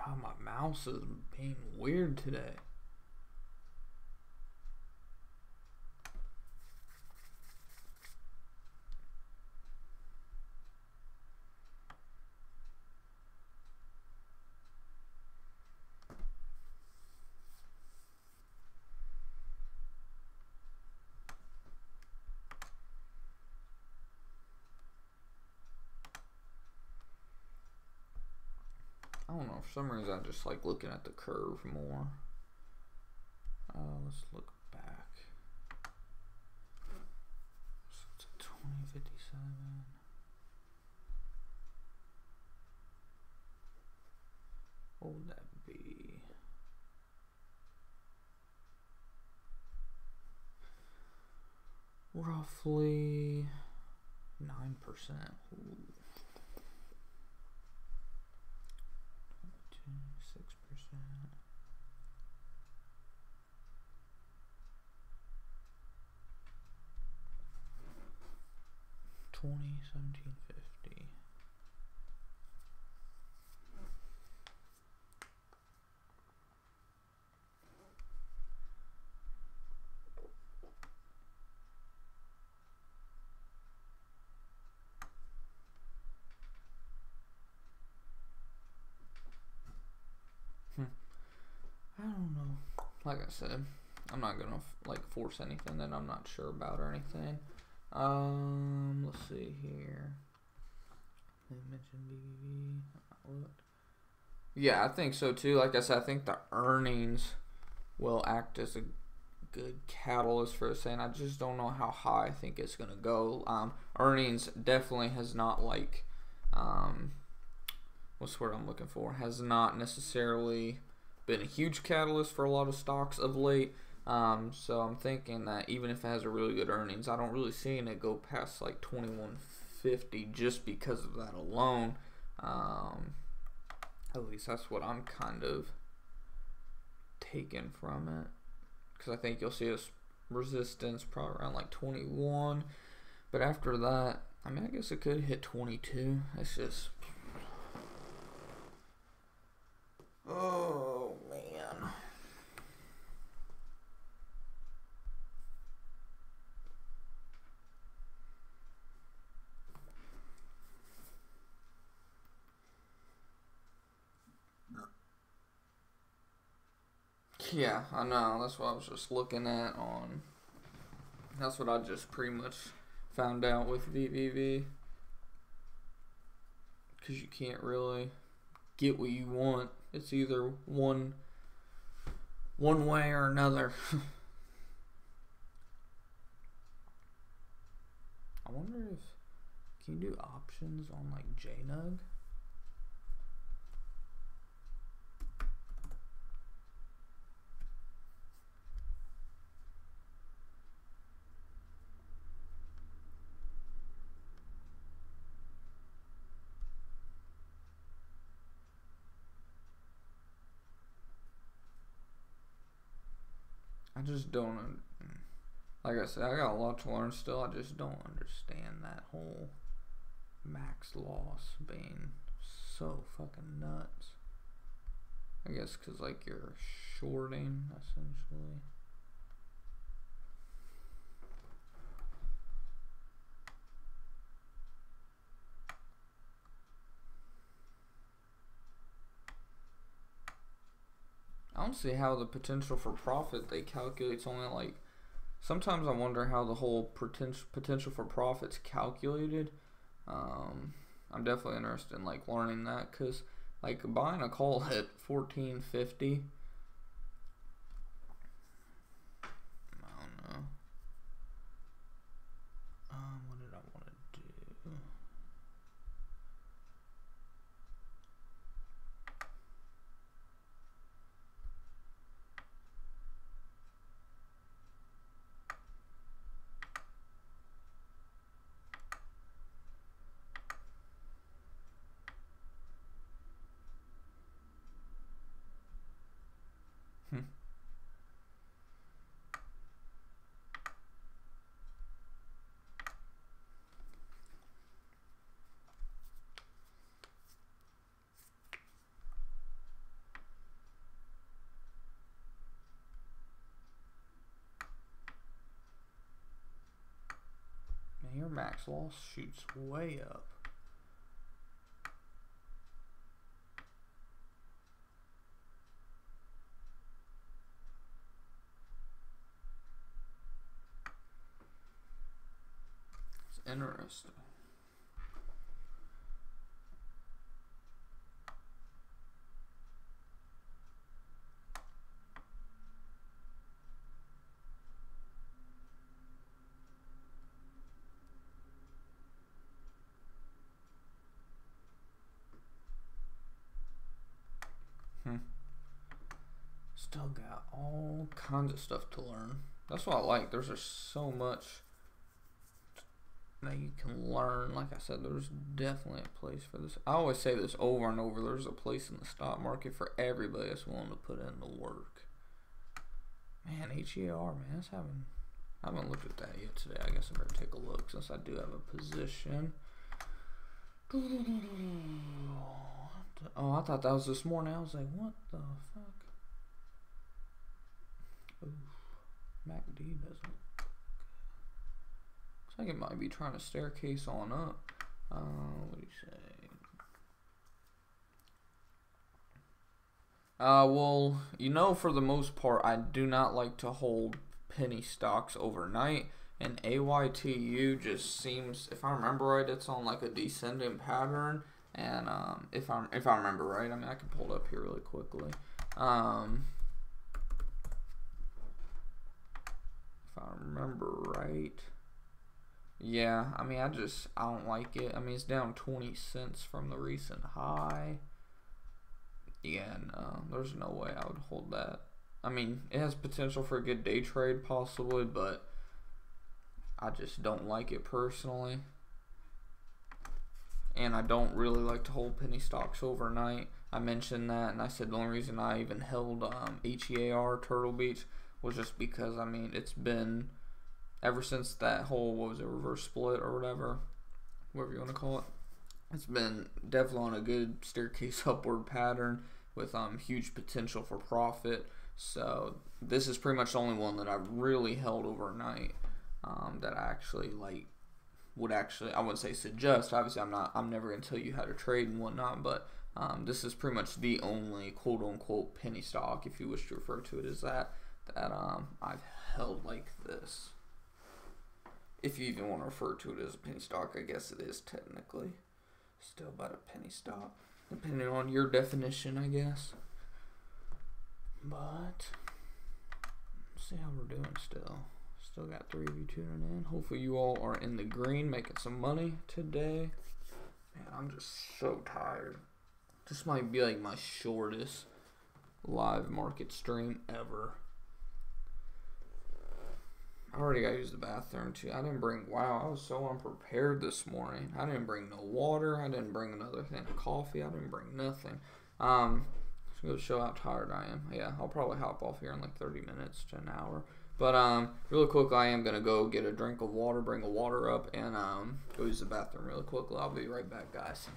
Oh, my mouse is being weird today. I don't know, for some reason I just like looking at the curve more. Let's look back. It's 2057. What would that be? Roughly 9%. Ooh. 6%. $17.50. I don't know. Like I said, I'm not gonna like force anything that I'm not sure about or anything. Let's see here. They mentioned BBB. Yeah, I think so too. Like I said, I think the earnings will act as a good catalyst for us, and I just don't know how high I think it's gonna go. Earnings definitely has not like what's the word I'm looking for? Has not necessarily been a huge catalyst for a lot of stocks of late. So I'm thinking that even if it has a really good earnings, I don't really see it go past like 21.50 just because of that alone. At least that's what I'm kind of taking from it, because I think you'll see a resistance probably around like 21, but after that, I mean, I guess it could hit 22. It's just, oh man. Yeah, I know. That's what I was just looking at on. That's what I just pretty much found out with VVV. Because you can't really get what you want. It's either one way or another. I wonder if can you do options on like JNUG? I just don't. Like I said, I got a lot to learn still. I just don't understand that whole max loss being so fucking nuts. I guess because, like, you're shorting, essentially. I don't see how the potential for profit they calculate is only like. Sometimes I wonder how the whole potential for profit's calculated. I'm definitely interested in like learning that because like buying a call at 14.50. I don't know. What did I want to do? Your max loss shoots way up. It's interesting. Still got all kinds of stuff to learn. That's what I like. There's just so much that you can learn. Like I said, there's definitely a place for this. I always say this over and over. There's a place in the stock market for everybody that's willing to put in the work. Man, HER, man, I haven't looked at that yet today. I guess I better take a look since I do have a position. Oh, I thought that was this morning. I was like, what the fuck? Ooh, MACD doesn't. Looks like it might be trying to staircase on up. What do you say? Well, you know, for the most part, I do not like to hold penny stocks overnight. And AYTU just seems, if I remember right, it's on like a descending pattern. And if I remember right, I mean, I can pull it up here really quickly. If I remember right, yeah, I mean, I don't like it. I mean, it's down 20 cents from the recent high. Yeah, no, there's no way I would hold that. I mean, it has potential for a good day trade possibly, but I just don't like it personally. And I don't really like to hold penny stocks overnight. I mentioned that, and I said the only reason I even held HEAR, Turtle Beach, was just because, I mean, it's been, ever since that whole, what was it, reverse split or whatever you want to call it, it's been definitely on a good staircase upward pattern with huge potential for profit. So this is pretty much the only one that I've really held overnight that I actually like would actually, I wouldn't say suggest. Obviously, I'm never gonna tell you how to trade and whatnot, but this is pretty much the only quote unquote penny stock, if you wish to refer to it as that I've held like this. If you even want to refer to it as a penny stock, I guess it is technically still about a penny stock, depending on your definition, I guess. But let's see how we're doing still. Still got 3 of you tuning in. Hopefully you all are in the green, making some money today. Man, I'm just so tired. This might be like my shortest live market stream ever. I already got to use the bathroom too. I didn't bring, wow, I was so unprepared this morning. I didn't bring no water. I didn't bring another thing of coffee. I didn't bring nothing. Just go show how tired I am. Yeah, I'll probably hop off here in like 30 minutes to an hour. But really quick, I am gonna go get a drink of water, bring a water up, and go use the bathroom really quickly. I'll be right back, guys.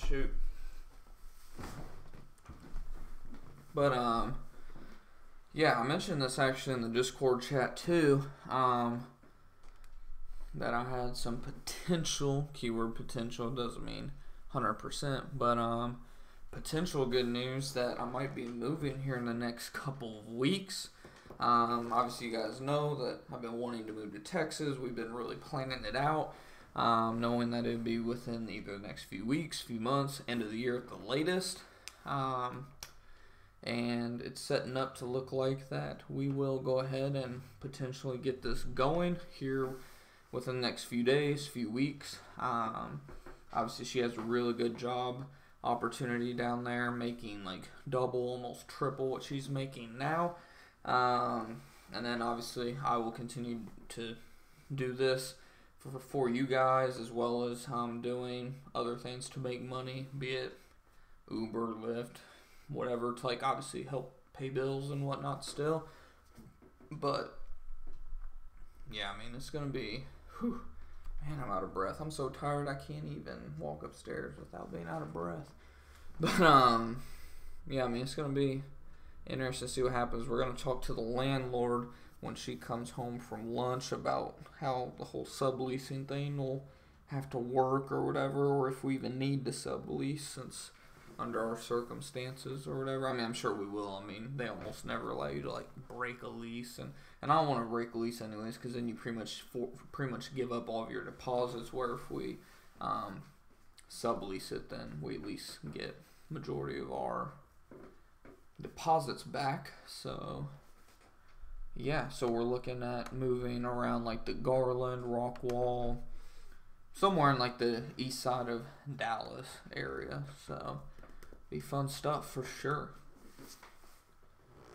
Shoot. But yeah, I mentioned this actually in the Discord chat too, that I had some potential, keyword potential, doesn't mean 100%, but potential good news that I might be moving here in the next couple of weeks. Obviously you guys know that I've been wanting to move to Texas. We've been really planning it out. Knowing that it would be within either the next few weeks, few months, end of the year at the latest. And it's setting up to look like that we will go ahead and potentially get this going here within the next few days, few weeks. Obviously she has a really good job opportunity down there, making like double, almost triple what she's making now. And then obviously I will continue to do this for you guys, as well as doing other things to make money, be it Uber, Lyft, whatever, to like obviously help pay bills and whatnot still. But yeah, I mean, it's gonna be, whew, man, I'm out of breath. I'm so tired I can't even walk upstairs without being out of breath. But yeah, I mean, it's gonna be interesting to see what happens. We're gonna talk to the landlord when she comes home from lunch about how the whole subleasing thing will have to work or whatever, or if we even need to sublease since under our circumstances or whatever. I mean, I'm sure we will. I mean, they almost never allow you to like break a lease, and I don't want to break a lease anyways, because then you pretty much give up all of your deposits. Where if we sublease it, then we at least get majority of our deposits back. So yeah, so we're looking at moving around like the Garland, Rockwall, somewhere in like the east side of Dallas area. So be fun stuff for sure.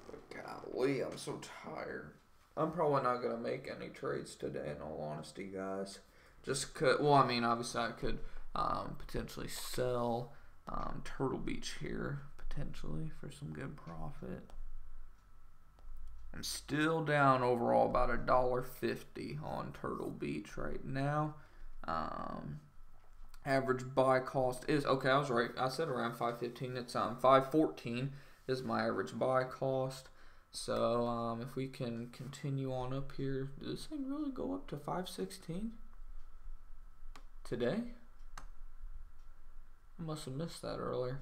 But golly, I'm so tired. I'm probably not gonna make any trades today, in all honesty, guys. Just well, I mean, obviously I could potentially sell Turtle Beach here potentially for some good profit. I'm still down overall about $1.50 on Turtle Beach right now. Average buy cost is, okay, I was right. I said around $5.15. It's $5.14. is my average buy cost. So if we can continue on up here, did this thing really go up to 516 today? I must have missed that earlier.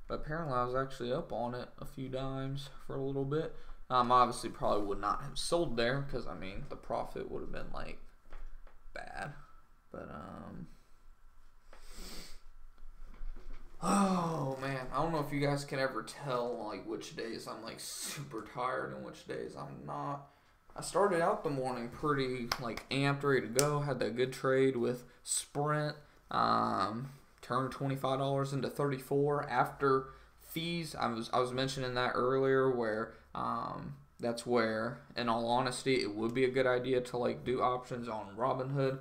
But apparently I was actually up on it a few dimes for a little bit. Obviously probably would not have sold there because, I mean, the profit would have been, like, bad. But, oh, man. I don't know if you guys can ever tell, like, which days I'm, like, super tired and which days I'm not. I started out the morning pretty, like, amped, ready to go. Had that good trade with Sprint. Turned $25 into $34 after fees. I was mentioning that earlier where that's where, in all honesty, it would be a good idea to like do options on Robinhood,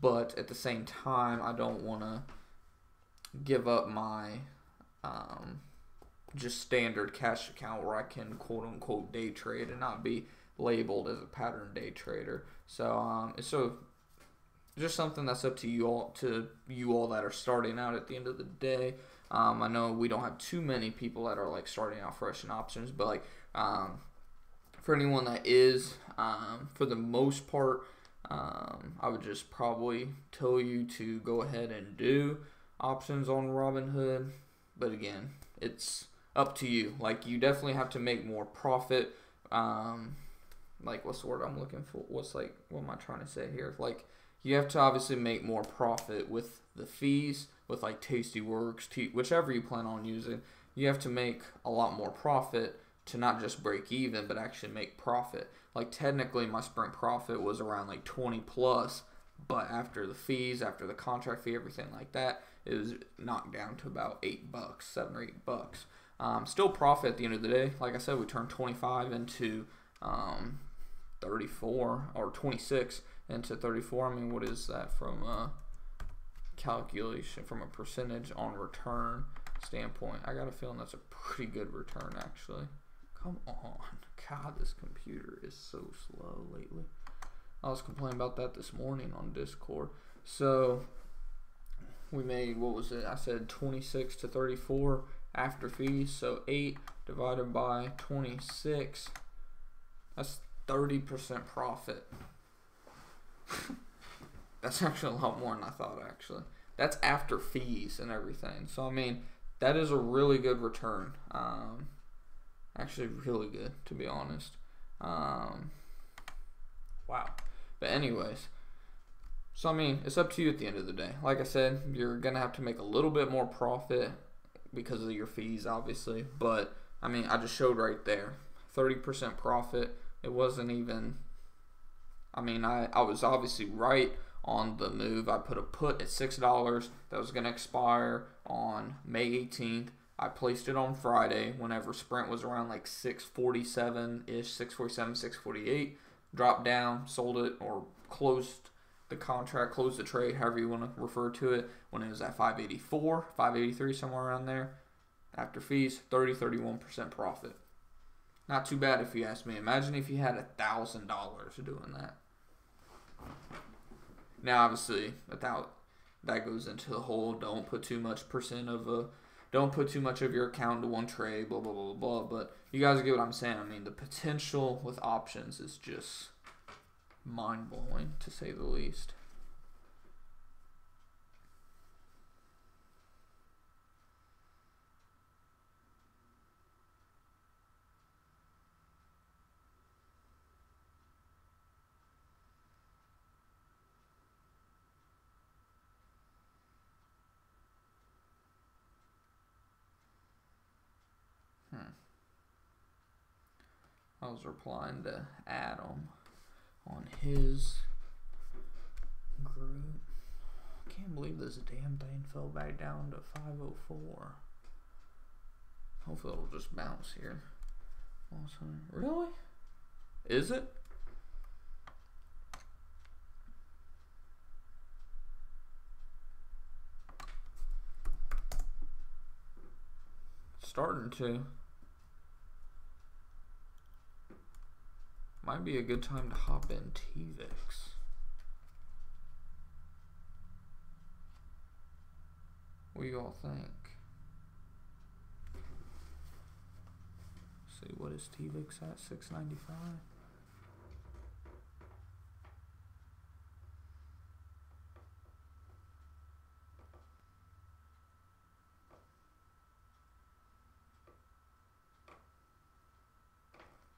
but at the same time I don't want to give up my just standard cash account where I can quote unquote day trade and not be labeled as a pattern day trader. So just something that's up to you all that are starting out at the end of the day. I know we don't have too many people that are like starting out fresh in options, but like for anyone that is, for the most part, I would just probably tell you to go ahead and do options on Robinhood. But again, it's up to you. Like, you definitely have to make more profit. Like, what's the word I'm looking for? What am I trying to say here? Like, you have to obviously make more profit with the fees, with like Tastyworks, whichever you plan on using. You have to make a lot more profit to not just break even, but actually make profit. Like, technically my Sprint profit was around like 20 plus, but after the fees, after the contract fee, everything like that, it was knocked down to about $8, $7 or $8. Still profit at the end of the day. Like I said, we turned 25 into 34 or 26 into 34. I mean, what is that from a calculation, from a percentage on return standpoint? I got a feeling that's a pretty good return, actually. Come on. God, this computer is so slow lately. I was complaining about that this morning on Discord. So we made, what was it? I said 26 to 34 after fees. So 8 divided by 26. That's 30% profit. That's actually a lot more than I thought, actually. That's after fees and everything. So, I mean, that is a really good return. Actually, really good, to be honest. Wow. But anyways, so, I mean, it's up to you at the end of the day. Like I said, you're going to have to make a little bit more profit because of your fees, obviously. But, I mean, I just showed right there. 30% profit. It wasn't even... I mean, I was obviously right on the move. I put a put at $6 that was going to expire on May 18th. I placed it on Friday whenever Sprint was around like 647-ish, 647, 648. Dropped down, sold it, or closed the contract, closed the trade, however you want to refer to it, when it was at 584, 583, somewhere around there. After fees, 31% profit. Not too bad if you ask me. Imagine if you had $1,000 doing that. Now, obviously, that goes into the whole don't put too much don't put too much of your account into one trade, blah, blah, blah, blah. But you guys get what I'm saying. I mean, the potential with options is just mind-blowing, to say the least. I was replying to Adam on his group. I can't believe this damn thing fell back down to 504. Hopefully it'll just bounce here. Really? Is it? Starting to. Might be a good time to hop in TVIX. What do you all think? see, what is TVIX at? 695.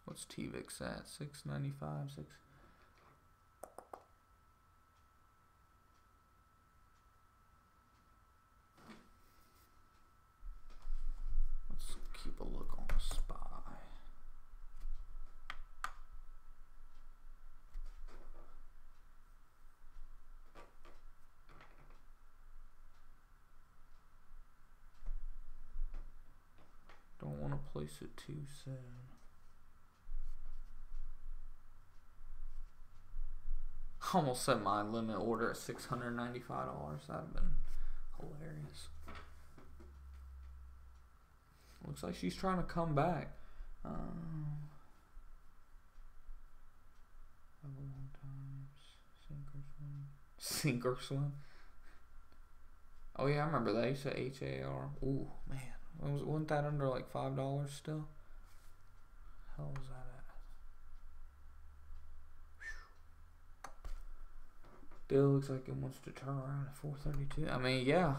What's TVIX at? 695, 6. Let's keep a look on the SPY. Don't want to place it too soon. Almost set my limit order at $695. That'd have been hilarious. Looks like she's trying to come back. Have a long time. Sink or swim. Sink or swim. Oh yeah, I remember that. You said HAR. Ooh, man. Wasn't that under like $5 still? Hell was that at? Still looks like it wants to turn around at 432. I mean, yeah.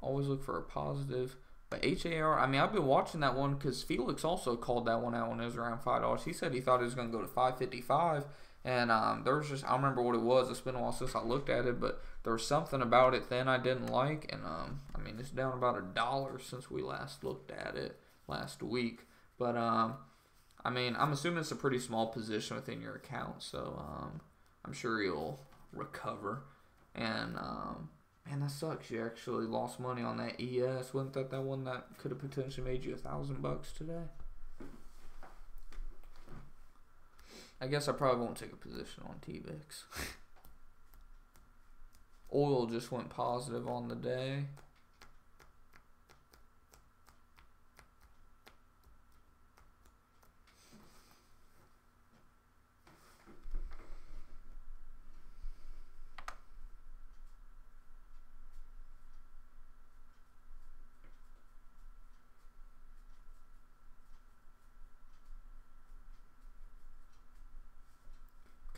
Always look for a positive. But HAR, I mean, I've been watching that one because Felix also called that one out when it was around $5. He said he thought it was going to go to $5.55. And there was just, I don't remember what it was. It's been a while since I looked at it, but there was something about it then I didn't like. And I mean, it's down about $1 since we last looked at it last week. But I mean, I'm assuming it's a pretty small position within your account, so I'm sure you'll recover. And man, that sucks. You actually lost money on that ES. Wasn't that one that could have potentially made you $1,000 today? I guess I probably won't take a position on TVIX. Oil just went positive on the day.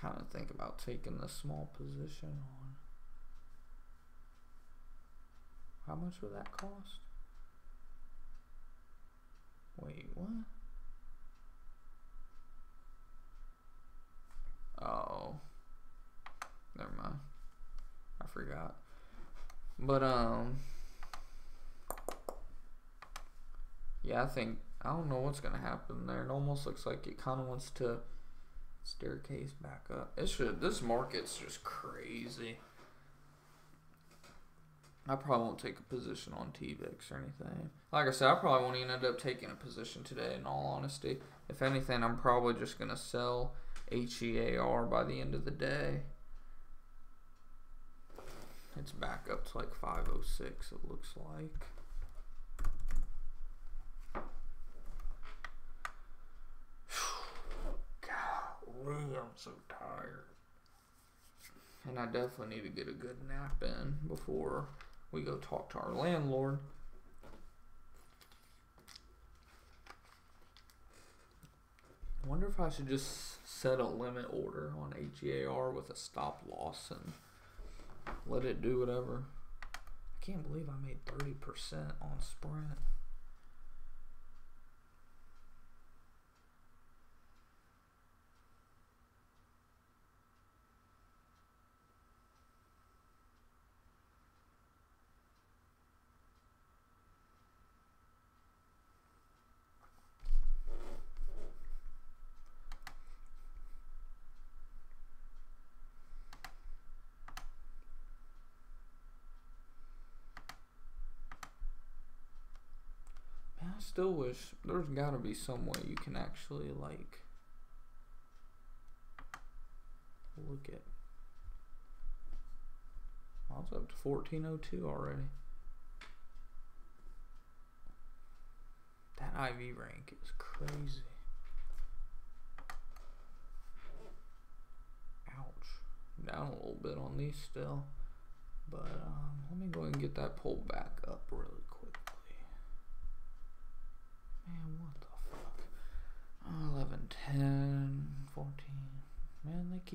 Kind of think about taking the small position on. How much would that cost? Wait, what? Oh, never mind. I forgot. But yeah, I don't know what's gonna happen there. It almost looks like it kind of wants to staircase back up. This market's just crazy. I probably won't take a position on TVIX or anything. Like I said, I probably won't even end up taking a position today, in all honesty. If anything, I'm probably just going to sell HEAR by the end of the day. It's back up to like 506, it looks like. I'm so tired. And I definitely need to get a good nap in before we go talk to our landlord. I wonder if I should just set a limit order on HEAR with a stop loss and let it do whatever. I can't believe I made 30% on Sprint. I still wish there's gotta be some way you can actually like look at. I was up to 1402 already. That IV rank is crazy. Ouch. Down a little bit on these still. But let me go ahead and get that pulled back up really quickly. Man, what the fuck?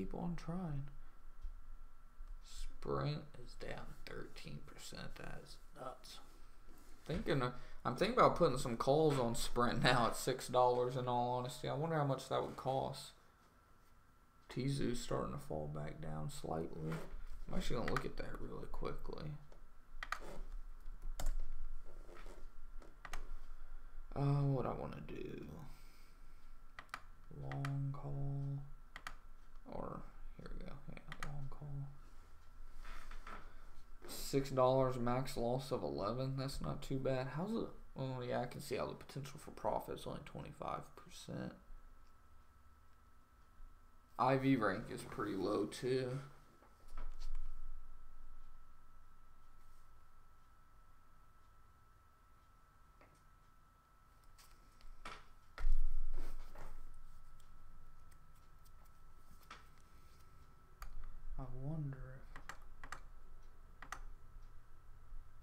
keep on trying. Sprint is down 13%. That is nuts. I'm thinking about putting some calls on Sprint now at $6. In all honesty, I wonder how much that would cost. Tizu's starting to fall back down slightly. I'm actually gonna look at that really quickly. What I want to do? Long call, or here we go. Yeah, long call. $6 max loss of 11. That's not too bad. How's it? Oh yeah, I can see how the potential for profit is only 25%. IV rank is pretty low too. I wonder if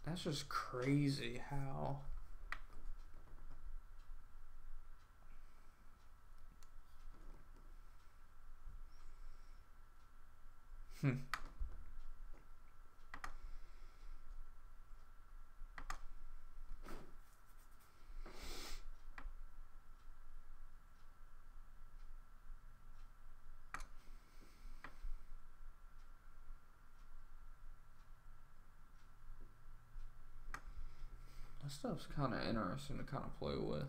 that's just crazy how that stuff's kind of interesting to kind of play with.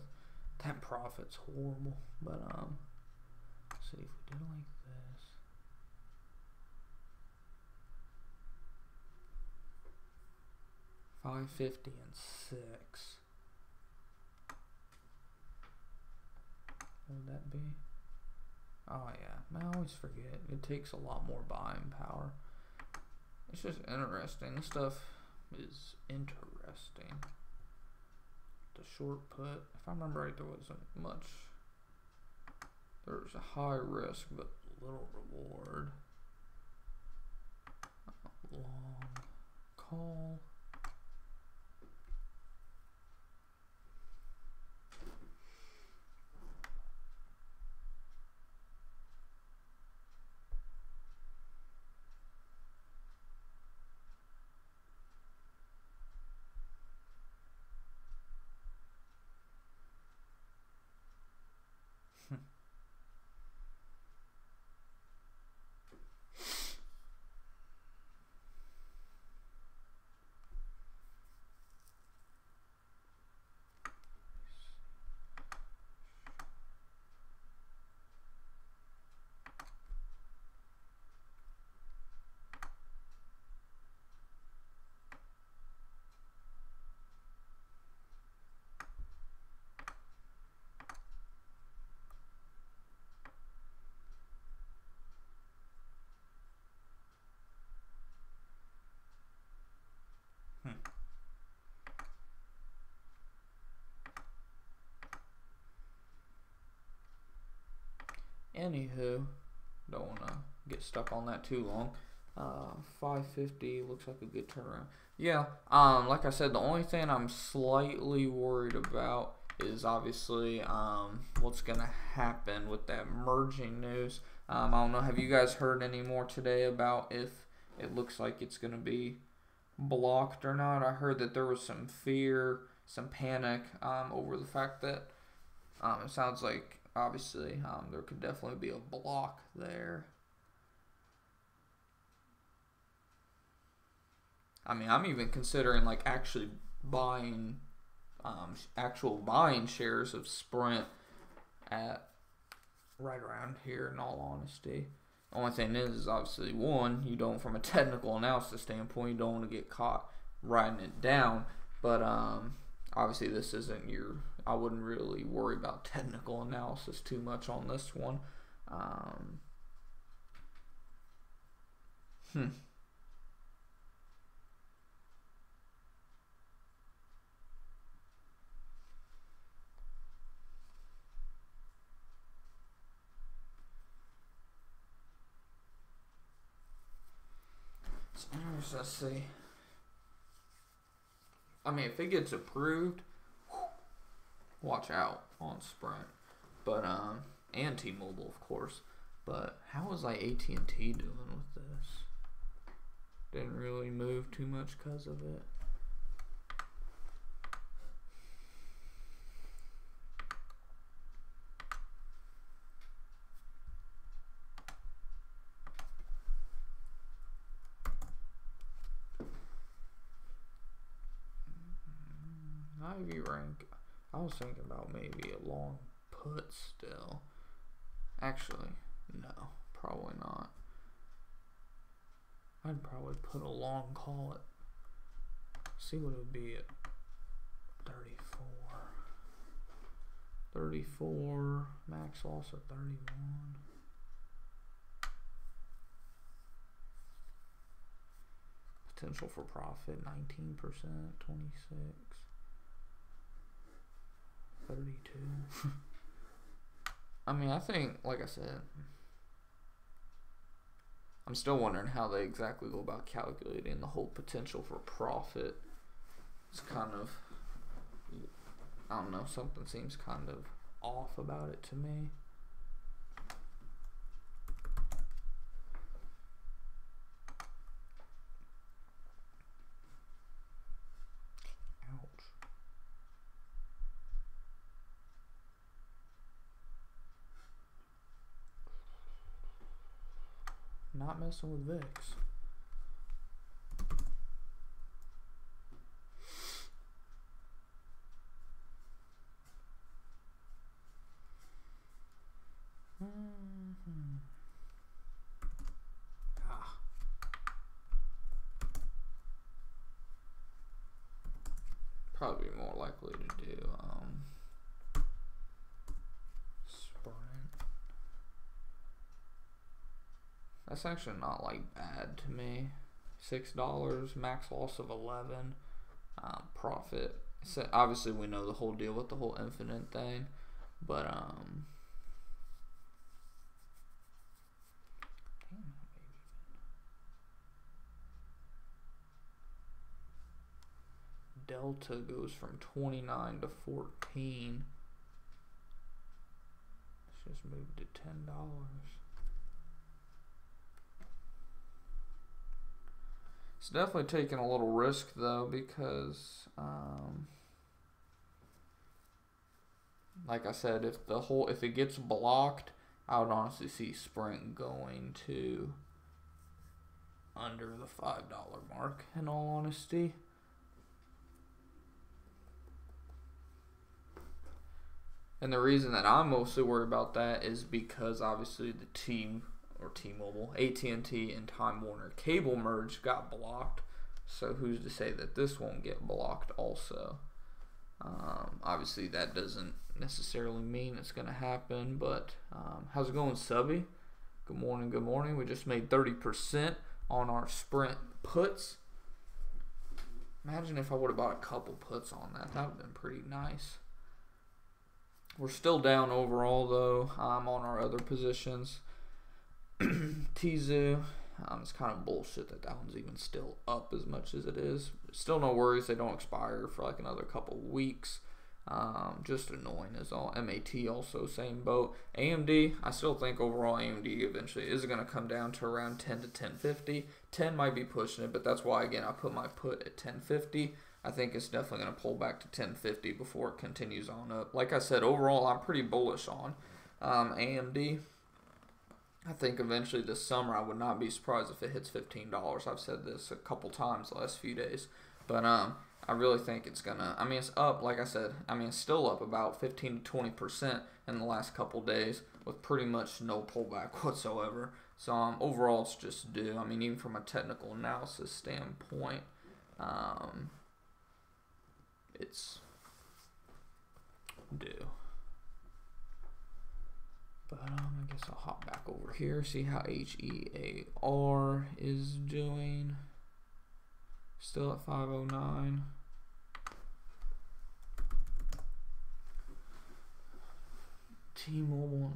That profit's horrible, but let's see if we did like this. $5.50 and 6. What would that be? Oh yeah, I always forget. It takes a lot more buying power. It's just interesting. This stuff is interesting. The short put, if I remember right, there wasn't much. There was a high risk but little reward. Long call. Anywho, don't want to get stuck on that too long. 550 looks like a good turnaround. Yeah, like I said, the only thing I'm slightly worried about is obviously what's gonna happen with that merging news. I don't know. Have you guys heard any more today about if it looks like it's gonna be blocked or not? I heard that there was some fear, some panic over the fact that it sounds like obviously there could definitely be a block there. I mean, I'm even considering like actually buying buying shares of Sprint at right around here, in all honesty. The only thing is obviously, one, you don't, from a technical analysis standpoint, you don't want to get caught writing it down. But obviously this isn't your, I wouldn't really worry about technical analysis too much on this one. Let's see. I mean, if it gets approved, watch out on Sprint. But and T-Mobile, of course. But how was like AT&T doing with this? Didn't really move too much because of it. Ivy rank. I was thinking about maybe a long put still. Actually, no, probably not. I'd probably put a long call at, see what it would be at 34. 34, max loss at 31. Potential for profit 19%, 26. 32. I mean, I think, like I said, I'm still wondering how they exactly go about calculating the whole potential for profit. It's kind of, I don't know, something seems kind of off about it to me. Not messing with VIX. Probably more likely to do Sprint. That's actually not like bad to me. $6, max loss of 11, profit. So obviously we know the whole deal with the whole infinite thing, but Delta goes from 29 to 14. Let's just move to $10. It's definitely taking a little risk though, because like I said, if it gets blocked, I would honestly see Sprint going to under the $5 mark, in all honesty. And the reason that I'm mostly worried about that is because obviously the T-Mobile, AT&T and Time Warner cable merge got blocked. So who's to say that this won't get blocked also? Obviously that doesn't necessarily mean it's going to happen, but how's it going, Subby? Good morning, good morning. We just made 30% on our Sprint puts. Imagine if I would have bought a couple puts on that. That would have been pretty nice. We're still down overall though on our other positions. Tizu, it's kind of bullshit that one's even still up as much as it is. Still no worries, they don't expire for like another couple weeks. Just annoying as all. MAT also same boat. AMD, I still think overall AMD eventually is going to come down to around 10 to 1050. 10 might be pushing it, but that's why again I put my put at 1050. I think it's definitely going to pull back to 1050 before it continues on up. Like I said, overall I'm pretty bullish on AMD. I think eventually this summer I would not be surprised if it hits $15. I've said this a couple times the last few days. But I really think it's going to, I mean, it's up, like I said, I mean, it's still up about 15 to 20% in the last couple days with pretty much no pullback whatsoever. So overall it's just due. I mean, even from a technical analysis standpoint, it's due. But I guess I'll hop back over here, see how HEAR is doing. Still at 509. T-Mobile.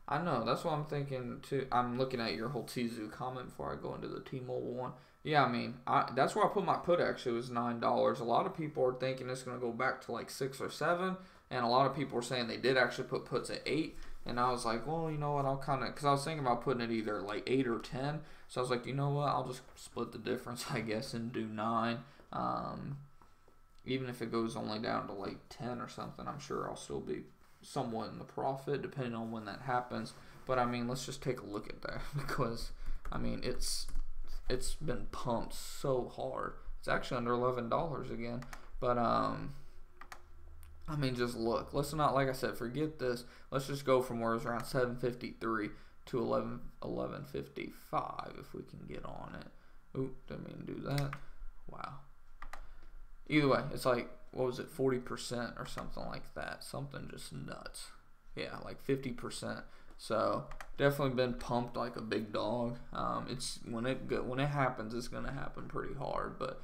I know, that's what I'm thinking too. I'm looking at your whole Tizu comment before I go into the T-Mobile one. Yeah, I mean, that's where I put my put actually, was $9. A lot of people are thinking it's going to go back to like 6 or 7. And a lot of people are saying they did actually put puts at 8. And I was like, well, you know what, I'll kind of, because I was thinking about putting it either like 8 or 10. So I was like, you know what, I'll just split the difference, I guess, and do 9. Even if it goes only down to like 10 or something, I'm sure I'll still be somewhat in the profit, depending on when that happens. But I mean, let's just take a look at that, because I mean, it's been pumped so hard. It's actually under $11 again. But I mean, just look. Let's not, like I said, forget this. Let's just go from where it's around 753 to 1155 if we can get on it. Oop, didn't mean to do that. Wow. Either way, it's like, what was it, 40% or something like that. Something just nuts. Yeah, like 50%. So definitely been pumped like a big dog. It's when it happens, it's gonna happen pretty hard. But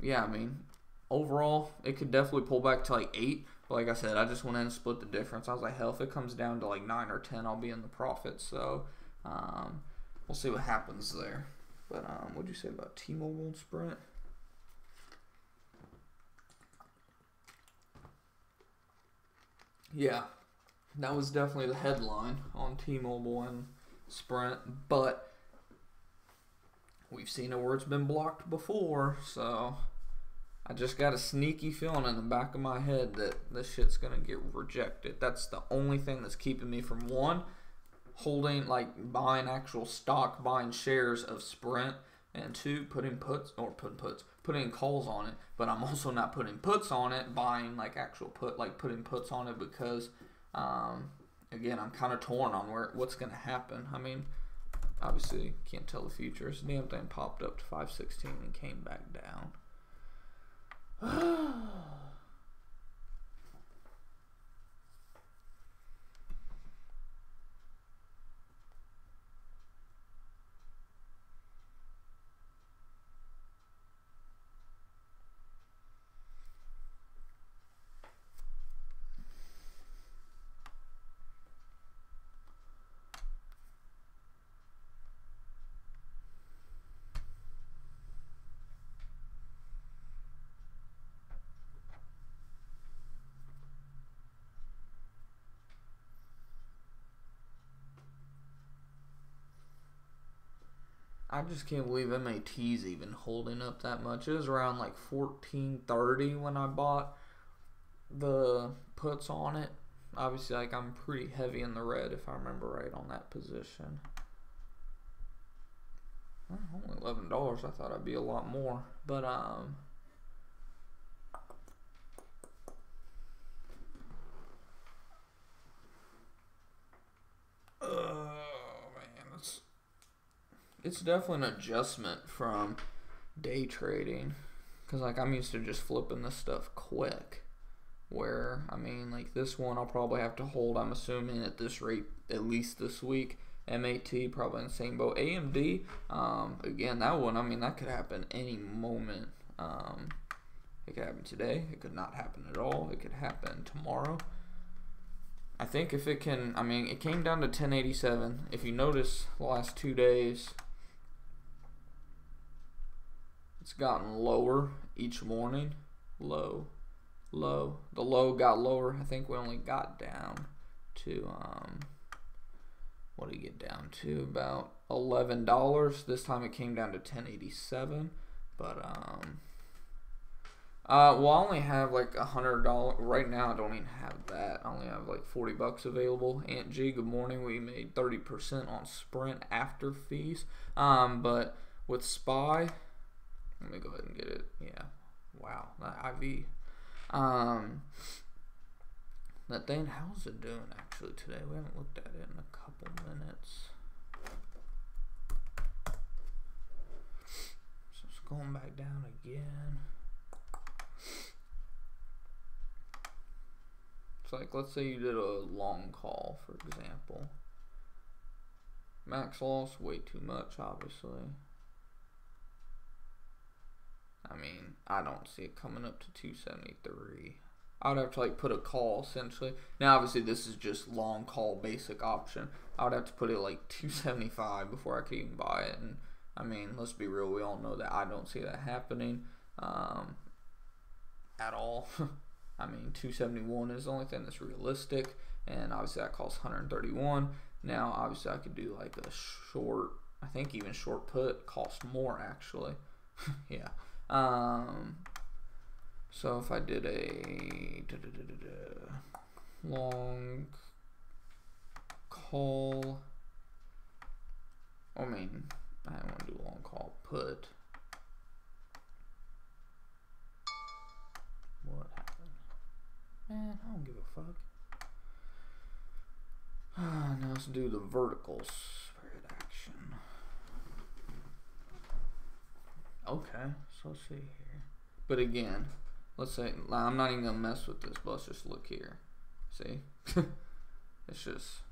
yeah, I mean, overall, it could definitely pull back to like 8. But like I said, I just went in and split the difference. I was like, hell, if it comes down to like 9 or 10, I'll be in the profit. So we'll see what happens there. But what'd you say about T-Mobile and Sprint? Yeah, that was definitely the headline on T-Mobile and Sprint, but we've seen it where it's been blocked before, so I just got a sneaky feeling in the back of my head that this shit's gonna get rejected. That's the only thing that's keeping me from, one, holding, like, buying actual stock, buying shares of Sprint, and 2, putting calls on it. But I'm also not putting puts on it, buying like actual putting puts on it, because again, I'm kind of torn on what's gonna happen. I mean, obviously can't tell the future. This damn thing popped up to 516 and came back down. I just can't believe MAT's even holding up that much. It was around like 1430 when I bought the puts on it. Obviously, like, I'm pretty heavy in the red if I remember right on that position. Well, only $11. I thought I'd be a lot more, but it's definitely an adjustment from day trading, because like I'm used to just flipping this stuff quick, where I mean, like, this one I'll probably have to hold, I'm assuming, at this rate at least this week. MAT probably in the same boat. AMD, again, that one, I mean, that could happen any moment. It could happen today, it could not happen at all, it could happen tomorrow. I think if it can, I mean, it came down to 1087. If you notice the last 2 days, it's gotten lower each morning. Low. The low got lower. I think we only got down to, what did it get down to? About $11. This time it came down to 1087. But, well, I only have like $100 right now. I don't even have that. I only have like $40 available. Aunt G, good morning. We made 30% on Sprint after fees. But with SPY, let me go ahead and get it. Yeah, wow, that IV. That thing, how's it doing actually today? We haven't looked at it in a couple minutes. So it's going back down again. It's like, let's say you did a long call, for example. Max loss, way too much, obviously. I mean, I don't see it coming up to 273. I would have to like put a call essentially. Now, obviously, this is just long call basic option. I would have to put it like 275 before I could even buy it. And I mean, let's be real, we all know that I don't see that happening at all. I mean, 271 is the only thing that's realistic, and obviously that costs 131. Now, obviously, I could do like a short, I think even short put costs more actually. Yeah. So if I did a long call, I mean, I don't want to do a long call put. What happened? Man, I don't give a fuck. Now let's do the vertical spread action. Okay, so let's see here. But again, let's say, I'm not even going to mess with this, but let's just look here. See? It's just,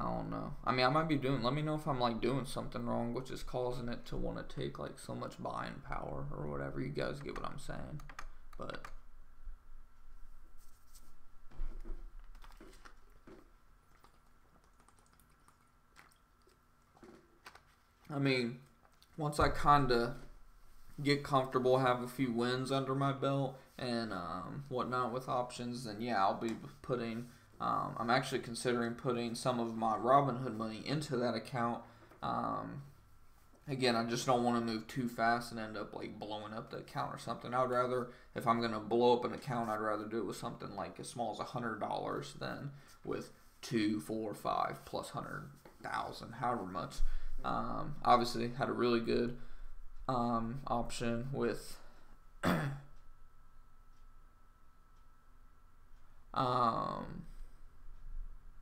I don't know. I mean, I might be doing, let me know if I'm like doing something wrong, which is causing it to want to take like so much buying power or whatever. You guys get what I'm saying. But I mean, once I kind of get comfortable, have a few wins under my belt and whatnot with options, then yeah, I'll be putting, I'm actually considering putting some of my Robinhood money into that account. Again, I just don't want to move too fast and end up like blowing up the account or something. I'd rather, if I'm going to blow up an account, I'd rather do it with something like as small as $100 than with 2, 4, 5 plus 100,000, however much. Obviously had a really good option with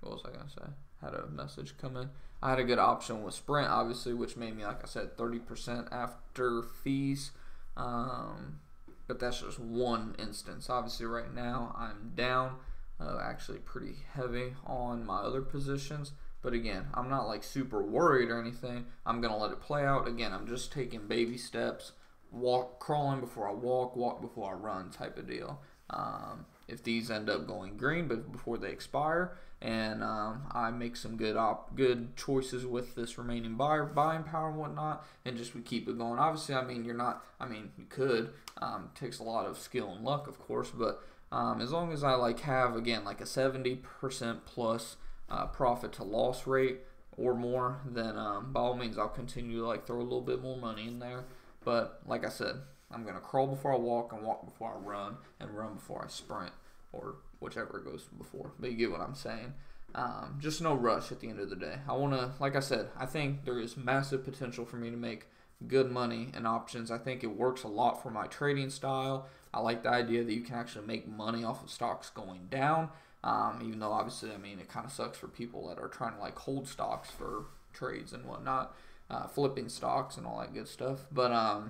what was I gonna say? Had a message come in. I had a good option with Sprint, obviously, which made me, like I said, 30% after fees. But that's just one instance. Obviously, right now I'm down, actually pretty heavy on my other positions. But again, I'm not like super worried or anything. I'm gonna let it play out. Again, I'm just taking baby steps, crawling before I walk before I run type of deal. If these end up going green, but before they expire, and I make some good choices with this remaining buying power and whatnot, and just we keep it going. Obviously, I mean, you could. It takes a lot of skill and luck, of course, but as long as I like have, again, like a 70% plus profit to loss rate or more, then by all means I'll continue to like throw a little bit more money in there. But like I said, I'm gonna crawl before I walk and walk before I run and run before I sprint, or whichever goes before. But you get what I'm saying. Just no rush at the end of the day. I wanna, like I said, I think there is massive potential for me to make good money in options. I think it works a lot for my trading style. I like the idea that you can actually make money off of stocks going down. Even though obviously, I mean, it kind of sucks for people that are trying to like hold stocks for trades and whatnot, flipping stocks and all that good stuff. But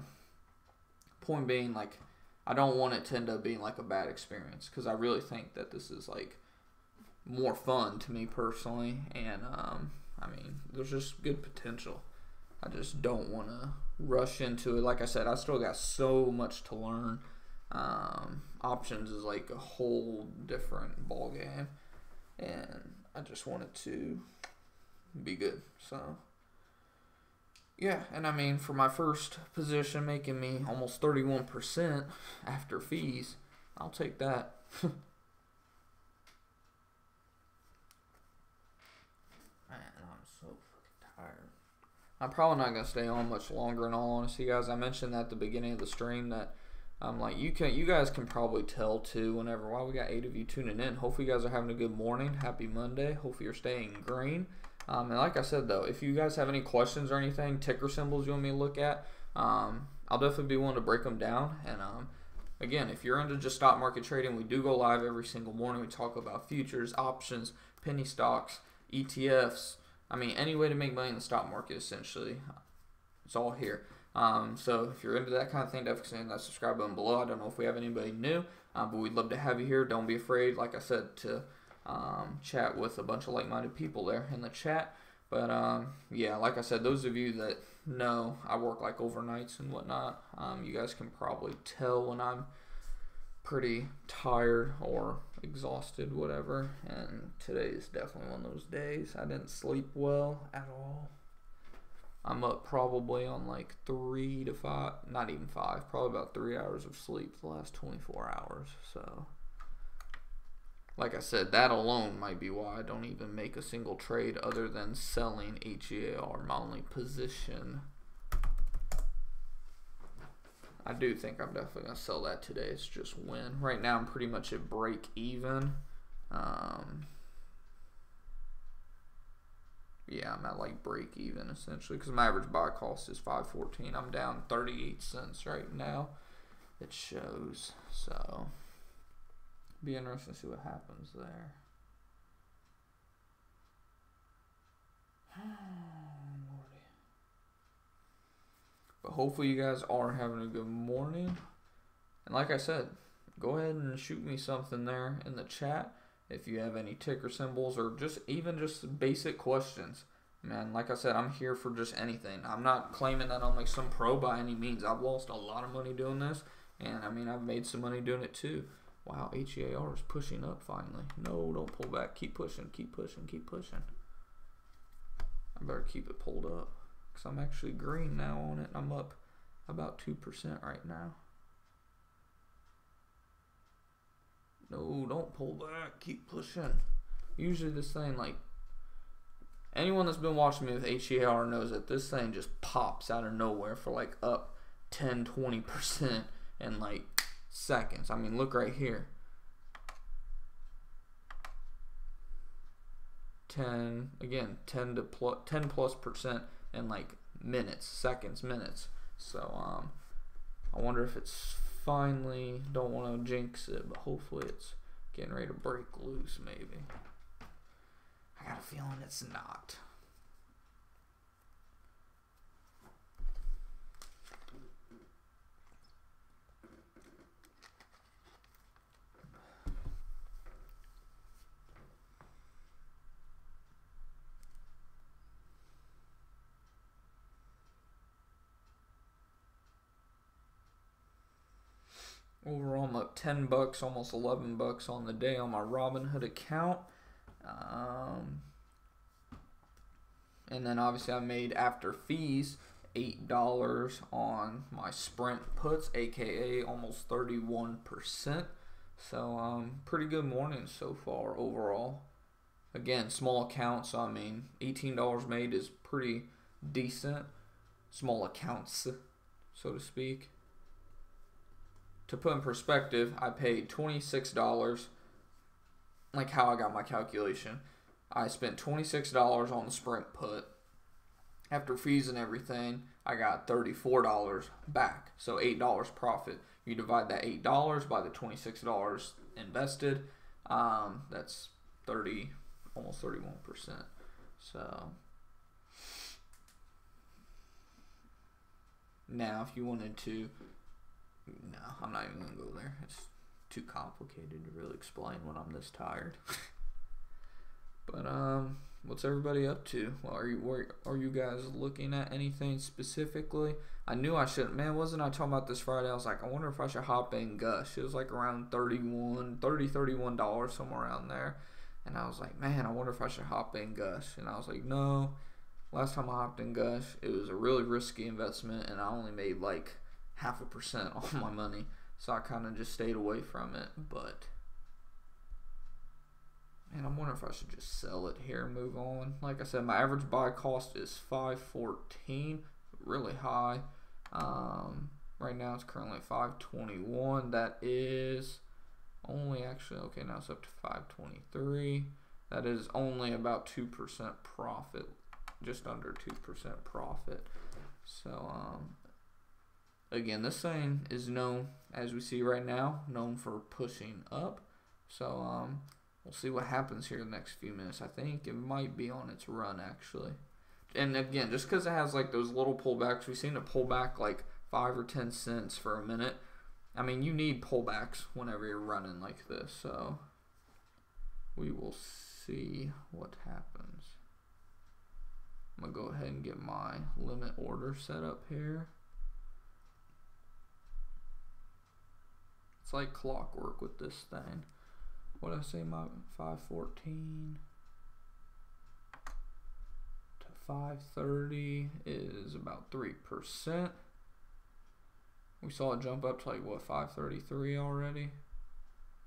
point being, like, I don't want it to end up being like a bad experience, because I really think that this is like more fun to me personally, and I mean, there's just good potential. I just don't want to rush into it. Like I said, I still got so much to learn. Options is like a whole different ball game, and I just want it to be good. So yeah, and I mean, for my first position making me almost 31% after fees, I'll take that. Man, I'm so fucking tired. I'm probably not gonna stay on much longer, in all honesty, guys. I mentioned at the beginning of the stream that I'm like, you guys can probably tell too whenever, wow, we got 8 of you tuning in. Hopefully you guys are having a good morning. Happy Monday. Hopefully you're staying green. And like I said, though, if you guys have any questions or anything, ticker symbols you want me to look at, I'll definitely be willing to break them down. And again, if you're into just stock market trading, we do go live every single morning. We talk about futures, options, penny stocks, ETFs. I mean, any way to make money in the stock market, essentially. It's all here. So if you're into that kind of thing, definitely hit that subscribe button below. I don't know if we have anybody new, but we'd love to have you here. Don't be afraid, like I said, to chat with a bunch of like-minded people there in the chat. But yeah, like I said, those of you that know I work like overnights and whatnot, you guys can probably tell when I'm pretty tired or exhausted, whatever. And today is definitely one of those days. I didn't sleep well at all. I'm up probably on like 3 to 5, not even 5, probably about 3 hours of sleep the last 24 hours. So, like I said, that alone might be why I don't even make a single trade other than selling HEAR, my only position. I do think I'm definitely going to sell that today. It's just when. Right now I'm pretty much at break even. Yeah, I'm at like break even essentially because my average buy cost is $5.14. I'm down 38 cents right now. It shows. So, be interesting to see what happens there. But hopefully you guys are having a good morning. And like I said, go ahead and shoot me something there in the chat if you have any ticker symbols or even just basic questions. Man, like I said, I'm here for just anything. I'm not claiming that I'm like some pro by any means. I've lost a lot of money doing this. And I mean, I've made some money doing it too. Wow, HEAR is pushing up finally. No, don't pull back. Keep pushing, keep pushing, keep pushing. I better keep it pulled up because I'm actually green now on it. I'm up about 2% right now. No, don't pull back. Keep pushing. Usually this thing, like, anyone that's been watching me with HEAR knows that this thing just pops out of nowhere for like up 10, 20% in like seconds. I mean, look right here. 10 plus percent in like minutes, seconds, minutes. So I wonder if it's finally, don't want to jinx it, but hopefully it's getting ready to break loose maybe. I got a feeling it's not. Overall, I'm up 10 bucks, almost 11 bucks on the day on my Robinhood account. And then obviously I made after fees $8 on my Sprint puts, aka almost 31%. So pretty good morning so far overall. Again, small account, so I mean $18 made is pretty decent. Small accounts, so to speak. To put in perspective, I paid $26, like how I got my calculation. I spent $26 on the Sprint put. After fees and everything, I got $34 back. So $8 profit. You divide that $8 by the $26 invested. That's almost 31%. So now if you wanted to, no, I'm not even going to go there. It's too complicated to really explain when I'm this tired. But what's everybody up to? Well, are you guys looking at anything specifically? I knew I shouldn't. Man, wasn't I talking about this Friday? I was like, I wonder if I should hop in Gush. It was like around $31 somewhere around there. And I was like, man, I wonder if I should hop in Gush. And I was like, no. Last time I hopped in Gush, it was a really risky investment, and I only made like 0.5% off my money. So I kind of just stayed away from it. But man, I'm wondering if I should just sell it here and move on. Like I said, my average buy cost is $5.14, really high. Right now it's currently at $5.21. That is only actually, okay, now it's up to $5.23. That is only about 2% profit, just under 2% profit. So again, this thing is known, as we see right now, known for pushing up. So we'll see what happens here in the next few minutes. I think it might be on its run, actually. And again, just because it has like those little pullbacks, we've seen it pull back like 5 or 10 cents for a minute. I mean, you need pullbacks whenever you're running like this. So we will see what happens. I'm going to go ahead and get my limit order set up here. It's like clockwork with this thing. What did I say? My 514 to 530 is about 3%. We saw it jump up to like what, 533 already.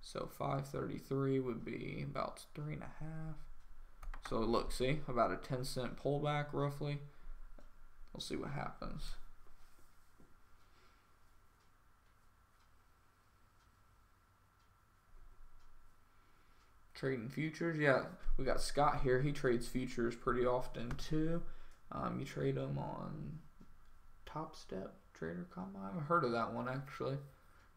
So 533 would be about 3.5. So look, see, about a 10-cent pullback roughly. We'll see what happens. Trading futures, yeah, we got Scott here. He trades futures pretty often too. You trade them on Top Step Trader Com. I haven't heard of that one actually.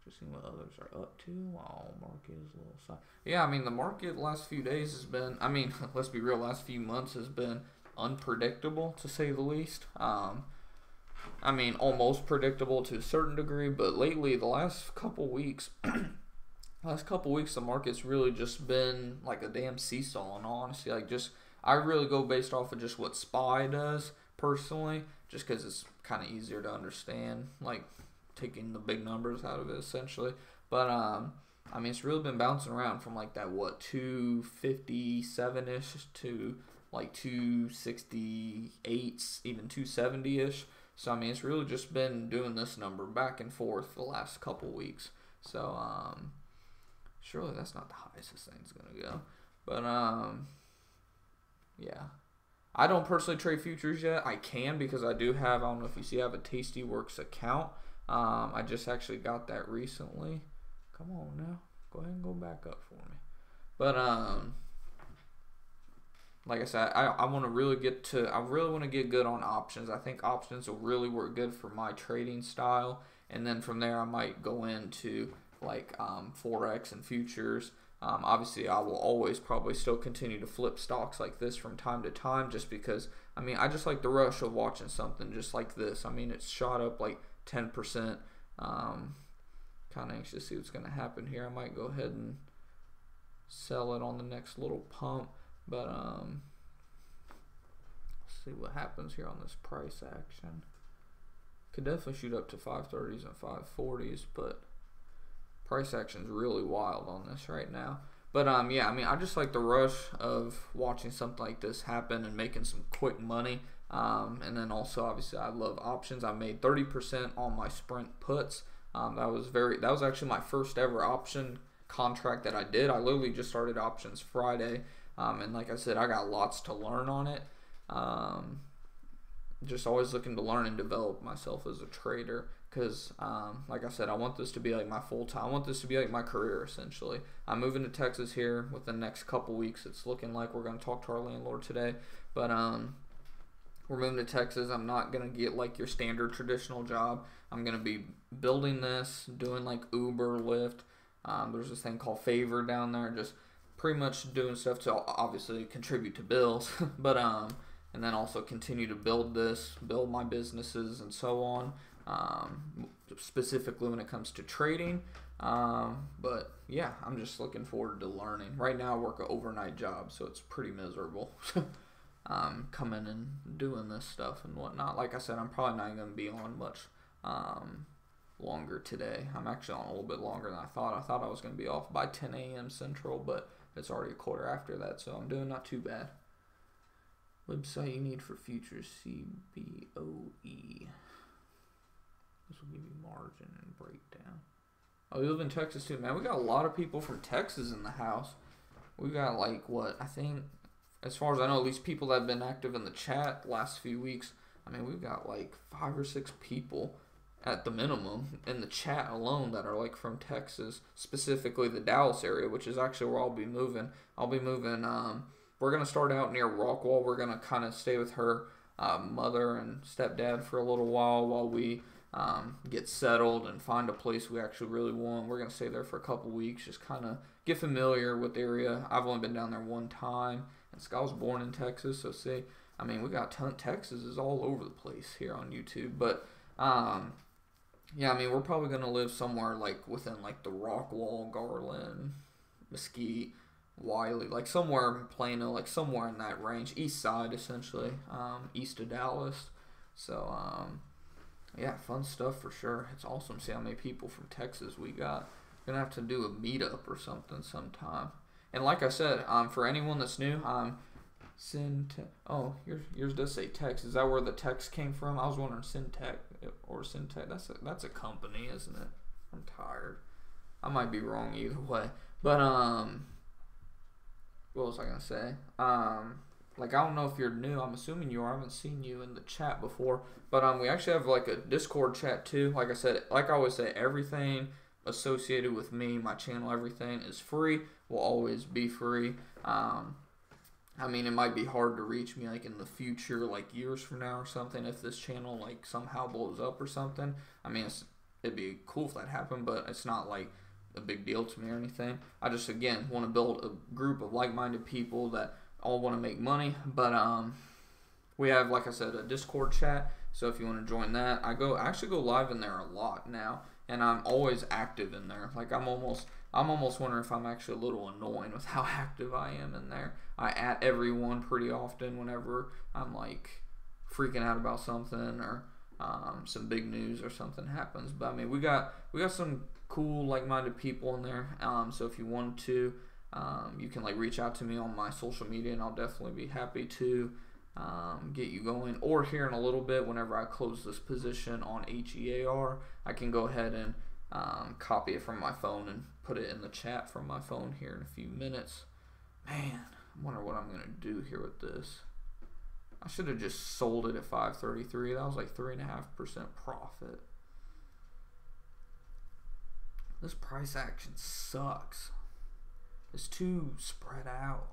Just seeing what others are up to. Oh, market is a little side. Yeah, I mean the market last few days has been, I mean, let's be real, last few months has been unpredictable to say the least. I mean almost predictable to a certain degree, but lately the last couple weeks the market's really just been like a damn seesaw, in all honesty. Like, just, I really go based off of just what SPY does personally, just because it's kind of easier to understand, like taking the big numbers out of it essentially. But I mean, it's really been bouncing around from like that, what, 257-ish to like 268, even 270-ish. So I mean, it's really just been doing this number back and forth the last couple weeks. So surely that's not the highest this thing's gonna go. But yeah, I don't personally trade futures yet. I can, because I do have, I don't know if you see, I have a Tastyworks account. I just actually got that recently. Come on now, go ahead and go back up for me. But like I said, I want to really get to, I really want to get good on options. I think options will really work good for my trading style, and then from there I might go into like forex and futures. Obviously I will always probably still continue to flip stocks like this from time to time, just because I mean I just like the rush of watching something just like this. I mean, it's shot up like 10%. Kind of anxious to see what's going to happen here. I might go ahead and sell it on the next little pump, but let's see what happens here on this price action. Could definitely shoot up to 530s and 540s, but price action is really wild on this right now. But yeah, I mean, I just like the rush of watching something like this happen and making some quick money. And then also, obviously, I love options. I made 30% on my sprint puts. That was actually my first ever option contract that I did. I literally just started options Friday, and like I said, I got lots to learn on it. Just always looking to learn and develop myself as a trader, because like I said, I want this to be like my full-time, I want this to be like my career essentially. I'm moving to Texas here within the next couple weeks. It's looking like we're going to talk to our landlord today, but we're moving to Texas. I'm not going to get like your standard traditional job. I'm going to be building this, doing like Uber, Lyft. There's this thing called Favor down there, just pretty much doing stuff to obviously contribute to bills, but and then also continue to build my businesses and so on, specifically when it comes to trading. But yeah, I'm just looking forward to learning. Right now I work an overnight job, so it's pretty miserable. Coming and doing this stuff and whatnot. Like I said, I'm probably not going to be on much longer today. I'm actually on a little bit longer than I thought. I thought I was going to be off by 10 a.m. Central, but it's already a quarter after that, so I'm doing not too bad. Website you need for futures, CBOE. This will give you margin and breakdown. Oh, you live in Texas too, man. We got a lot of people from Texas in the house. We got like, what, I think, as far as I know, at least people that have been active in the chat the last few weeks, I mean, we've got like 5 or 6 people at the minimum in the chat alone that are like from Texas, specifically the Dallas area, which is actually where I'll be moving. We're going to start out near Rockwall. We're going to kind of stay with her mother and stepdad for a little while we get settled and find a place we actually really want. We're going to stay there for a couple weeks, just kind of get familiar with the area. I've only been down there one time, and Scott was born in Texas, so see, I mean, we got Texas is all over the place here on YouTube, but yeah, I mean, we're probably going to live somewhere like within like the Rockwall, Garland, Mesquite, Wiley, like somewhere in Plano, like somewhere in that range, east side essentially, east of Dallas. So yeah, fun stuff for sure. It's awesome to see how many people from Texas we got. We're gonna have to do a meetup or something sometime. And like I said, for anyone that's new, Oh, yours does say text. Is that where the text came from? I was wondering Syntech or Syntech. That's a company, isn't it? I'm tired. I might be wrong either way. But what was I gonna say? Like, I don't know if you're new. I'm assuming you are. I haven't seen you in the chat before. But we actually have like a Discord chat too. Like I said, like I always say, everything associated with me, my channel, everything is free. Will always be free. I mean, it might be hard to reach me like in the future, like years from now or something, if this channel like somehow blows up or something. I mean, it'd be cool if that happened, but it's not like a big deal to me or anything. I just, again, want to build a group of like-minded people that all want to make money. But we have, like I said, a Discord chat. So if you want to join that, I actually go live in there a lot now, and I'm always active in there. Like, I'm almost wondering if I'm actually a little annoying with how active I am in there. I at everyone pretty often whenever I'm like freaking out about something or some big news or something happens. But I mean, we got some cool like-minded people in there. So if you want to, you can like reach out to me on my social media, and I'll definitely be happy to get you going. Or here in a little bit, whenever I close this position on HEAR, I can go ahead and copy it from my phone and put it in the chat from my phone here in a few minutes. Man, I wonder what I'm gonna do here with this. I should have just sold it at 533. That was like 3.5% profit. This price action sucks. It's too spread out.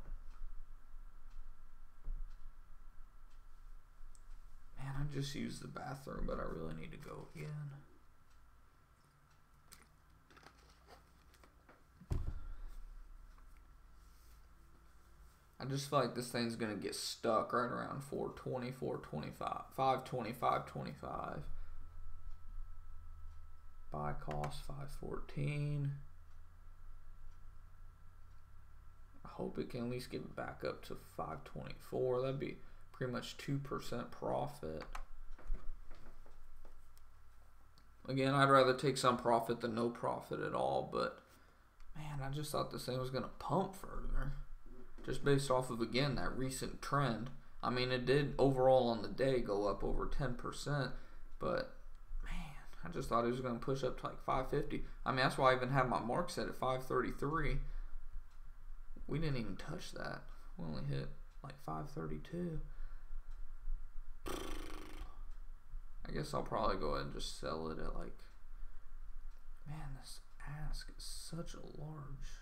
Man, I just used the bathroom, but I really need to go again. I just feel like this thing's going to get stuck right around 420, 425, 520, 525. Buy cost 514. I hope it can at least get back up to 524. That'd be pretty much 2% profit. Again, I'd rather take some profit than no profit at all, but man, I just thought this thing was going to pump further. Just based off of, again, that recent trend. I mean, it did overall on the day go up over 10%, but man, I just thought it was going to push up to like 550. I mean, that's why I even had my mark set at 533. We didn't even touch that. We only hit like 532. I guess I'll probably go ahead and just sell it at like, man, this ask is such a large.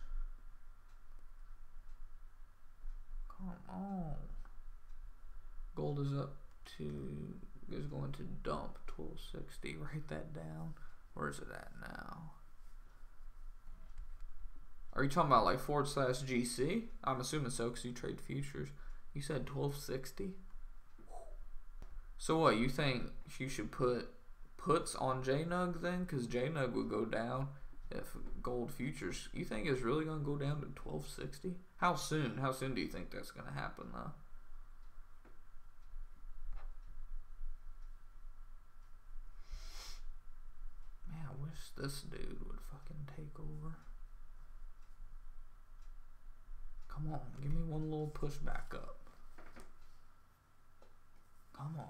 Come on. Gold is up to, is going to dump 1260. Write that down. Where is it at now? Are you talking about like /GC? I'm assuming so because you trade futures. You said 1260? So what, you think you should put puts on JNUG then? Because JNUG would go down if gold futures. You think it's really going to go down to 1260? How soon? How soon do you think that's going to happen though? Man, I wish this dude would fucking take over. Come on, give me one little push back up. Come on.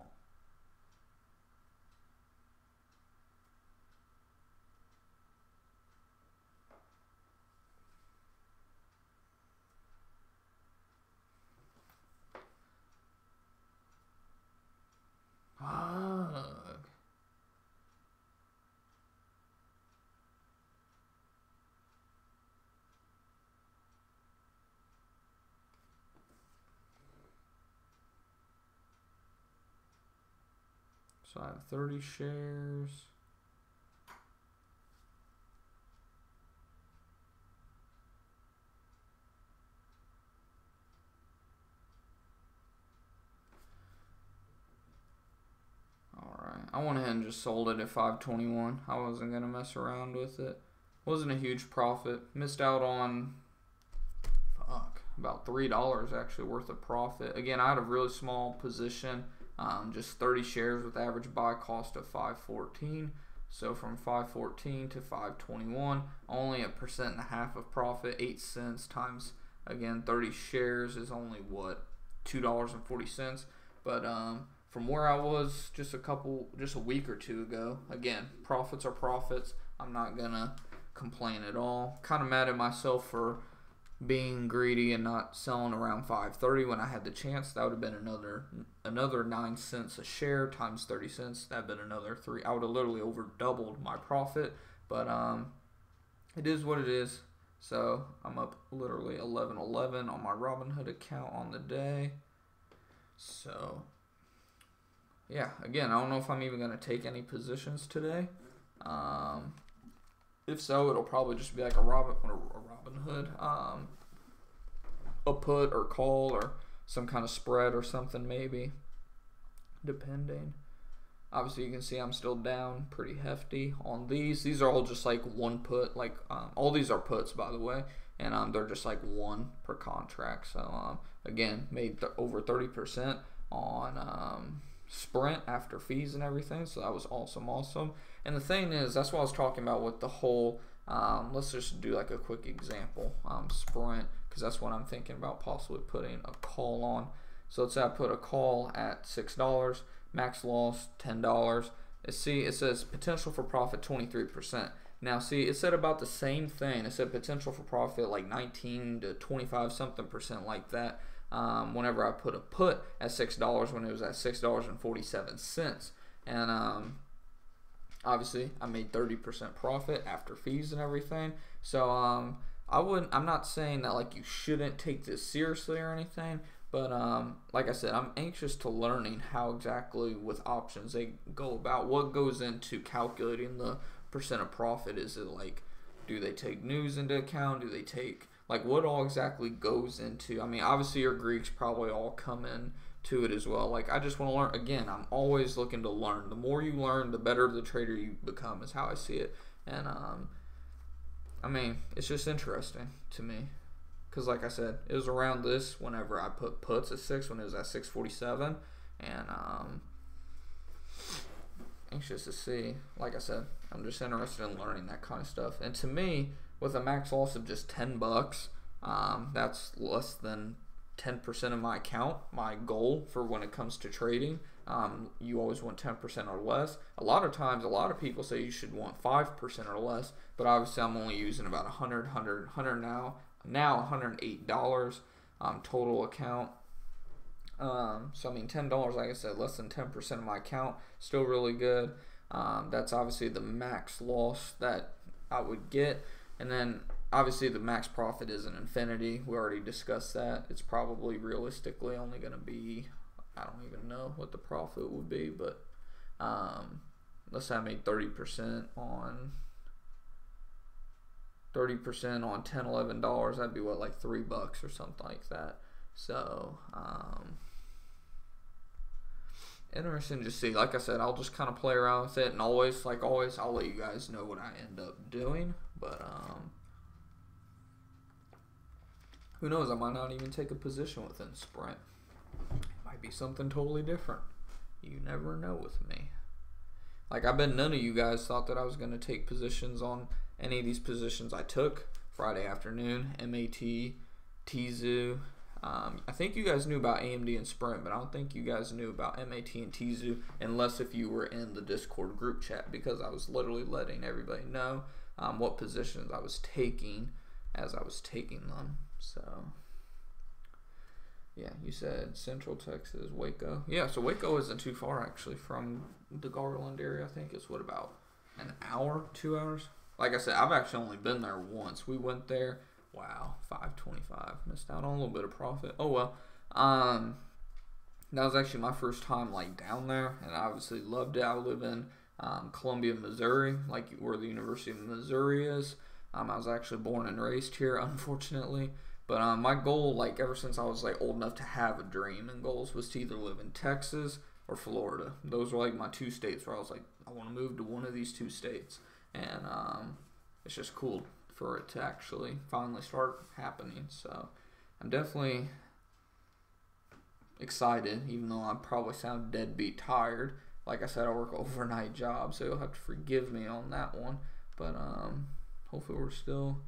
Fuck. So I have 30 shares. Alright, I went ahead and just sold it at 521. I wasn't going to mess around with it. Wasn't a huge profit. Missed out on, about $3 actually worth of profit. Again, I had a really small position. Just 30 shares with average buy cost of 514. So from 514 to 521, only 1.5% of profit. 8 cents times, again, 30 shares is only what, $2.40. But from where I was just a week or two ago, again, profits are profits. I'm not gonna complain at all. Kind of mad at myself for being greedy and not selling around 5.30 when I had the chance. That would have been another 9 cents a share times 30 cents. That'd been another 3. I would have literally over doubled my profit. But it is what it is. So I'm up literally 11.11 on my Robinhood account on the day. So yeah, again, I don't know if I'm even gonna take any positions today. If so, it'll probably just be like a Robinhood, a put or call or some kind of spread or something maybe, depending. Obviously, you can see I'm still down pretty hefty on these. These are all just like one put, like all these are puts, by the way, and they're just like one per contract. So again, made over 30% on Sprint after fees and everything. So that was awesome. And the thing is, that's what I was talking about with the whole. Let's just do like a quick example. Sprint, because that's what I'm thinking about possibly putting a call on. So let's say I put a call at $6. Max loss $10. See, it says potential for profit 23%. Now, see, it said about the same thing. It said potential for profit like 19 to 25 something percent like that. Whenever I put a put at $6 when it was at $6.47, and obviously I made 30% profit after fees and everything. So I'm not saying that like you shouldn't take this seriously or anything. But like I said, I'm anxious to learning how exactly with options they go about. What goes into calculating the percent of profit? Is it like, do they take news into account? Do they take, like, what all exactly goes into? I mean, obviously your Greeks probably all come in to it as well. Like, I just want to learn. Again, I'm always looking to learn. The more you learn, the better the trader you become is how I see it. And I mean, it's just interesting to me. Because like I said, it was around this whenever I put puts at 6 when it was at 6.47, and anxious to see. Like I said, I'm just interested in learning that kind of stuff. And to me, with a max loss of just $10, that's less than 10% of my account. My goal for when it comes to trading, you always want 10% or less. A lot of times, a lot of people say you should want 5% or less, but obviously I'm only using about 100 now $108 total account. So I mean, $10, like I said, less than 10% of my account, still really good. That's obviously the max loss that I would get, and then obviously the max profit is an infinity. We already discussed that. It's probably realistically only going to be, I don't even know what the profit would be, but let's say I made 30% on 10, $11, that'd be what, like $3 or something like that. So interesting to see. Like I said, I'll just kind of play around with it, and always, like always, I'll let you guys know what I end up doing. But who knows, I might not even take a position within Sprint. It might be something totally different. You never know with me. Like, I bet none of you guys thought that I was going to take positions on any of these positions I took Friday afternoon. MAT, Tzu. I think you guys knew about AMD and Sprint, but I don't think you guys knew about MAT and Tzu unless if you were in the Discord group chat, because I was literally letting everybody know what positions I was taking as I was taking them. So, yeah, you said Central Texas, Waco. Yeah, so Waco isn't too far, actually, from the Garland area. I think it's, what, about an hour, 2 hours? Like I said, I've actually only been there once. We went there. Wow, 5.25. Missed out on a little bit of profit. Oh, well. That was actually my first time, like, down there, and I obviously loved it. I live in Columbia, Missouri, like where the University of Missouri is. I was actually born and raised here, unfortunately. But my goal, like, ever since I was, like, old enough to have a dream and goals, was to either live in Texas or Florida. Those were, like, my two states where I was like, I want to move to one of these two states. And it's just cool for it to actually finally start happening. So I'm definitely excited, even though I probably sound deadbeat tired. Like I said, I work overnight jobs, so you'll have to forgive me on that one. But hopefully we're still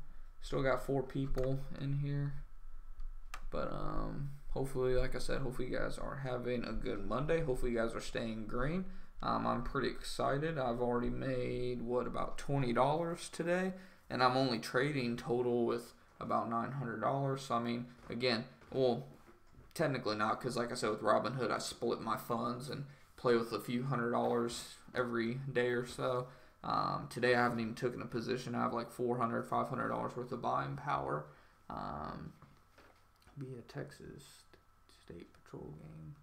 got 4 people in here. But hopefully, like I said, hopefully you guys are having a good Monday. Hopefully you guys are staying green. I'm pretty excited. I've already made, about $20 today, and I'm only trading total with about $900. So, I mean, again, well, technically not, because like I said, with Robinhood, I split my funds and play with a few $100 every day or so. Today, I haven't even taken a position. I have like $400, $500 worth of buying power. Be a Texas State Patrol game.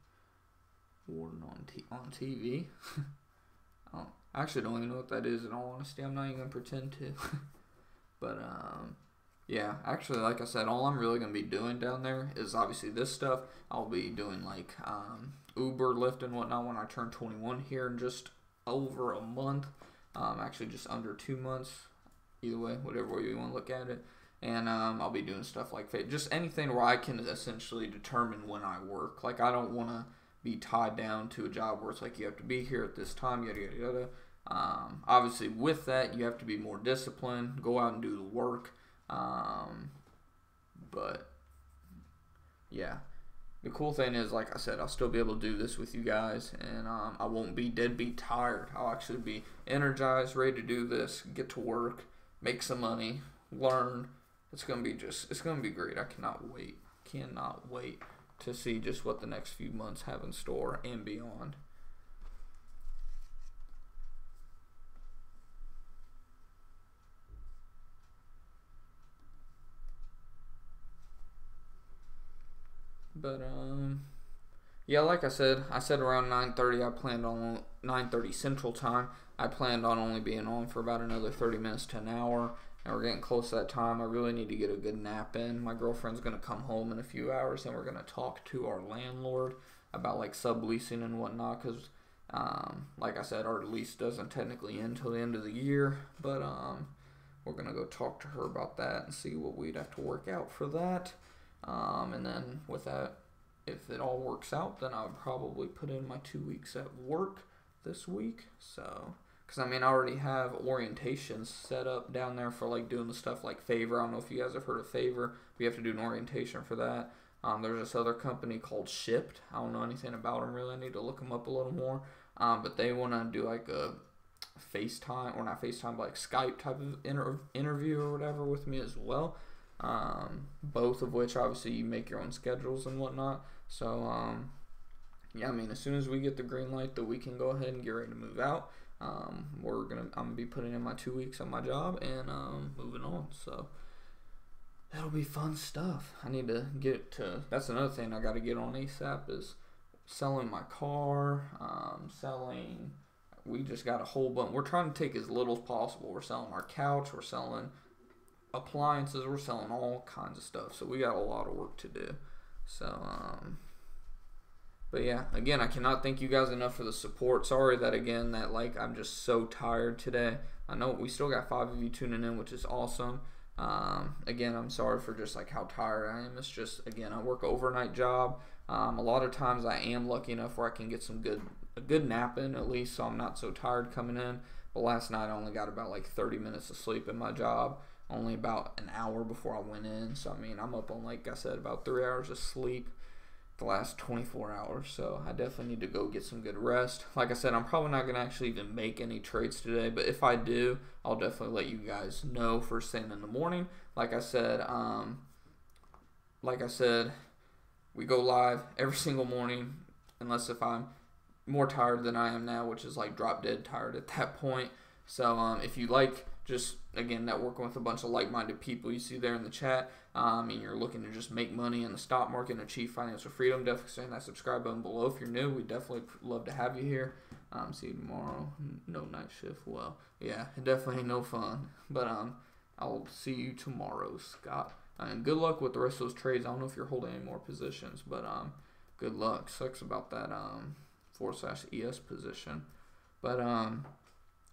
Warden on TV. I actually don't even know what that is, in all honesty. I'm not even going to pretend to. But, yeah, actually, like I said, all I'm really going to be doing down there is obviously this stuff. I'll be doing, like, Uber, Lyft, and whatnot when I turn 21 here in just over a month. Actually, just under 2 months. Either way, whatever way you want to look at it. And I'll be doing stuff like just anything where I can essentially determine when I work. Like, I don't want to be tied down to a job where it's like you have to be here at this time, yada, yada, yada. Obviously, with that, you have to be more disciplined, go out and do the work. But, yeah. The cool thing is, like I said, I'll still be able to do this with you guys, and I won't be deadbeat tired. I'll actually be energized, ready to do this, get to work, make some money, learn. It's gonna be great. I cannot wait to see just what the next few months have in store and beyond. But yeah, like I said around 9:30. I planned on 9:30 Central Time. I planned on only being on for about another 30 minutes to an hour. And we're getting close to that time. I really need to get a good nap in. My girlfriend's going to come home in a few hours, and we're going to talk to our landlord about, like, subleasing and whatnot. Because, like I said, our lease doesn't technically end until the end of the year. But we're going to go talk to her about that and see what we'd have to work out for that. And then with that, if it all works out, then I would probably put in my 2 weeks at work this week. So, because I mean, I already have orientations set up down there for, like, doing the stuff like Favor. I don't know if you guys have heard of Favor. We have to do an orientation for that. There's this other company called Shipped. I don't know anything about them really. I need to look them up a little more. But they want to do like a FaceTime, or not FaceTime, but like Skype type of interview or whatever with me as well. Both of which obviously you make your own schedules and whatnot. So yeah, I mean, as soon as we get the green light that we can go ahead and get ready to move out, I'm gonna be putting in my 2 weeks at my job and moving on. So that'll be fun stuff. I need to get to. That's another thing I got to get on ASAP is selling my car. Selling. We just got a whole bunch. We're trying to take as little as possible. We're selling our couch. We're selling appliances. We're selling all kinds of stuff. So we got a lot of work to do. So but yeah, again, I cannot thank you guys enough for the support. Sorry that like I'm just so tired today. I know we still got 5 of you tuning in, which is awesome. Again, I'm sorry for just like how tired I am. It's just, again, I work an overnight job. A lot of times I am lucky enough where I can get a good nap in at least, so I'm not so tired coming in. But last night I only got about like 30 minutes of sleep in my job, only about an hour before I went in. So I mean, I'm up on, like I said, about 3 hours of sleep the last 24 hours, so I definitely need to go get some good rest. Like I said, I'm probably not going to actually even make any trades today, but if I do, I'll definitely let you guys know first thing in the morning. Like I said, we go live every single morning, unless if I'm more tired than I am now, which is like drop dead tired at that point. So if you like just, again, networking with a bunch of like-minded people you see there in the chat, and you're looking to just make money in the stock market and achieve financial freedom, definitely hit that subscribe button below. If you're new, we definitely love to have you here. See you tomorrow. No night shift. Well, yeah, it definitely ain't no fun. But I'll see you tomorrow, Scott. And good luck with the rest of those trades. I don't know if you're holding any more positions, but good luck. Sucks about that /ES position. But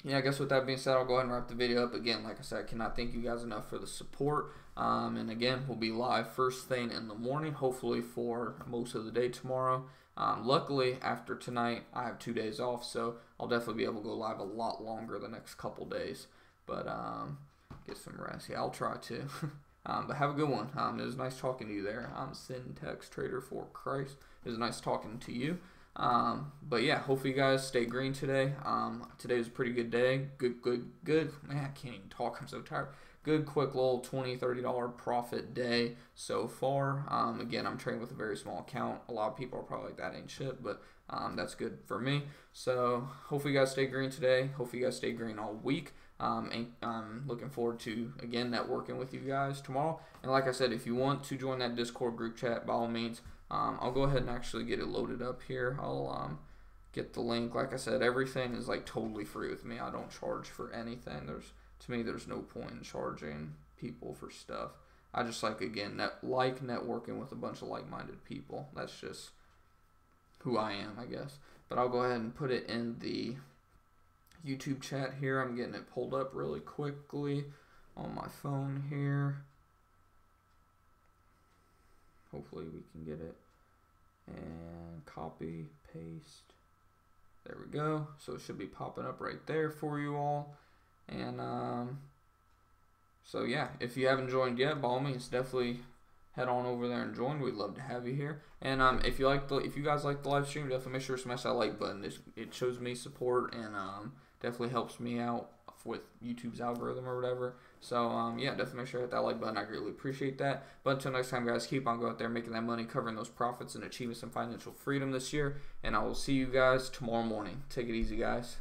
yeah, I guess with that being said, I'll go ahead and wrap the video up. Again, like I said, I cannot thank you guys enough for the support. And again, we'll be live first thing in the morning, hopefully for most of the day tomorrow. Luckily, after tonight, I have 2 days off, so I'll definitely be able to go live a lot longer the next couple days. But get some rest. Yeah, I'll try to. But have a good one. It was nice talking to you there. Syntax Trader for Christ. It was nice talking to you. But yeah, hopefully you guys stay green today. Today was a pretty good day. Good. Man, I can't even talk. I'm so tired. Good, quick little $20, $30 profit day so far. Again, I'm trading with a very small account. A lot of people are probably like, that ain't shit, but that's good for me. So hopefully you guys stay green today. Hopefully you guys stay green all week. And I'm looking forward to, again, networking with you guys tomorrow. And like I said, if you want to join that Discord group chat, by all means, I'll go ahead and actually get it loaded up here. I'll get the link. Like I said, everything is like totally free with me. I don't charge for anything. To me, there's no point in charging people for stuff. I just like, again, networking with a bunch of like-minded people. That's just who I am, I guess. But I'll go ahead and put it in the YouTube chat here. I'm getting it pulled up really quickly on my phone here. Hopefully we can get it. And copy, paste. There we go. So it should be popping up right there for you all. And so yeah, if you haven't joined yet, by all means, definitely head on over there and join. We'd love to have you here. And if you guys like the live stream, definitely make sure to smash that like button. It shows me support and definitely helps me out with YouTube's algorithm or whatever. So yeah, definitely make sure to hit that like button. I greatly appreciate that. But until next time, guys, keep on going out there making that money, covering those profits, and achieving some financial freedom this year. And I will see you guys tomorrow morning. Take it easy, guys.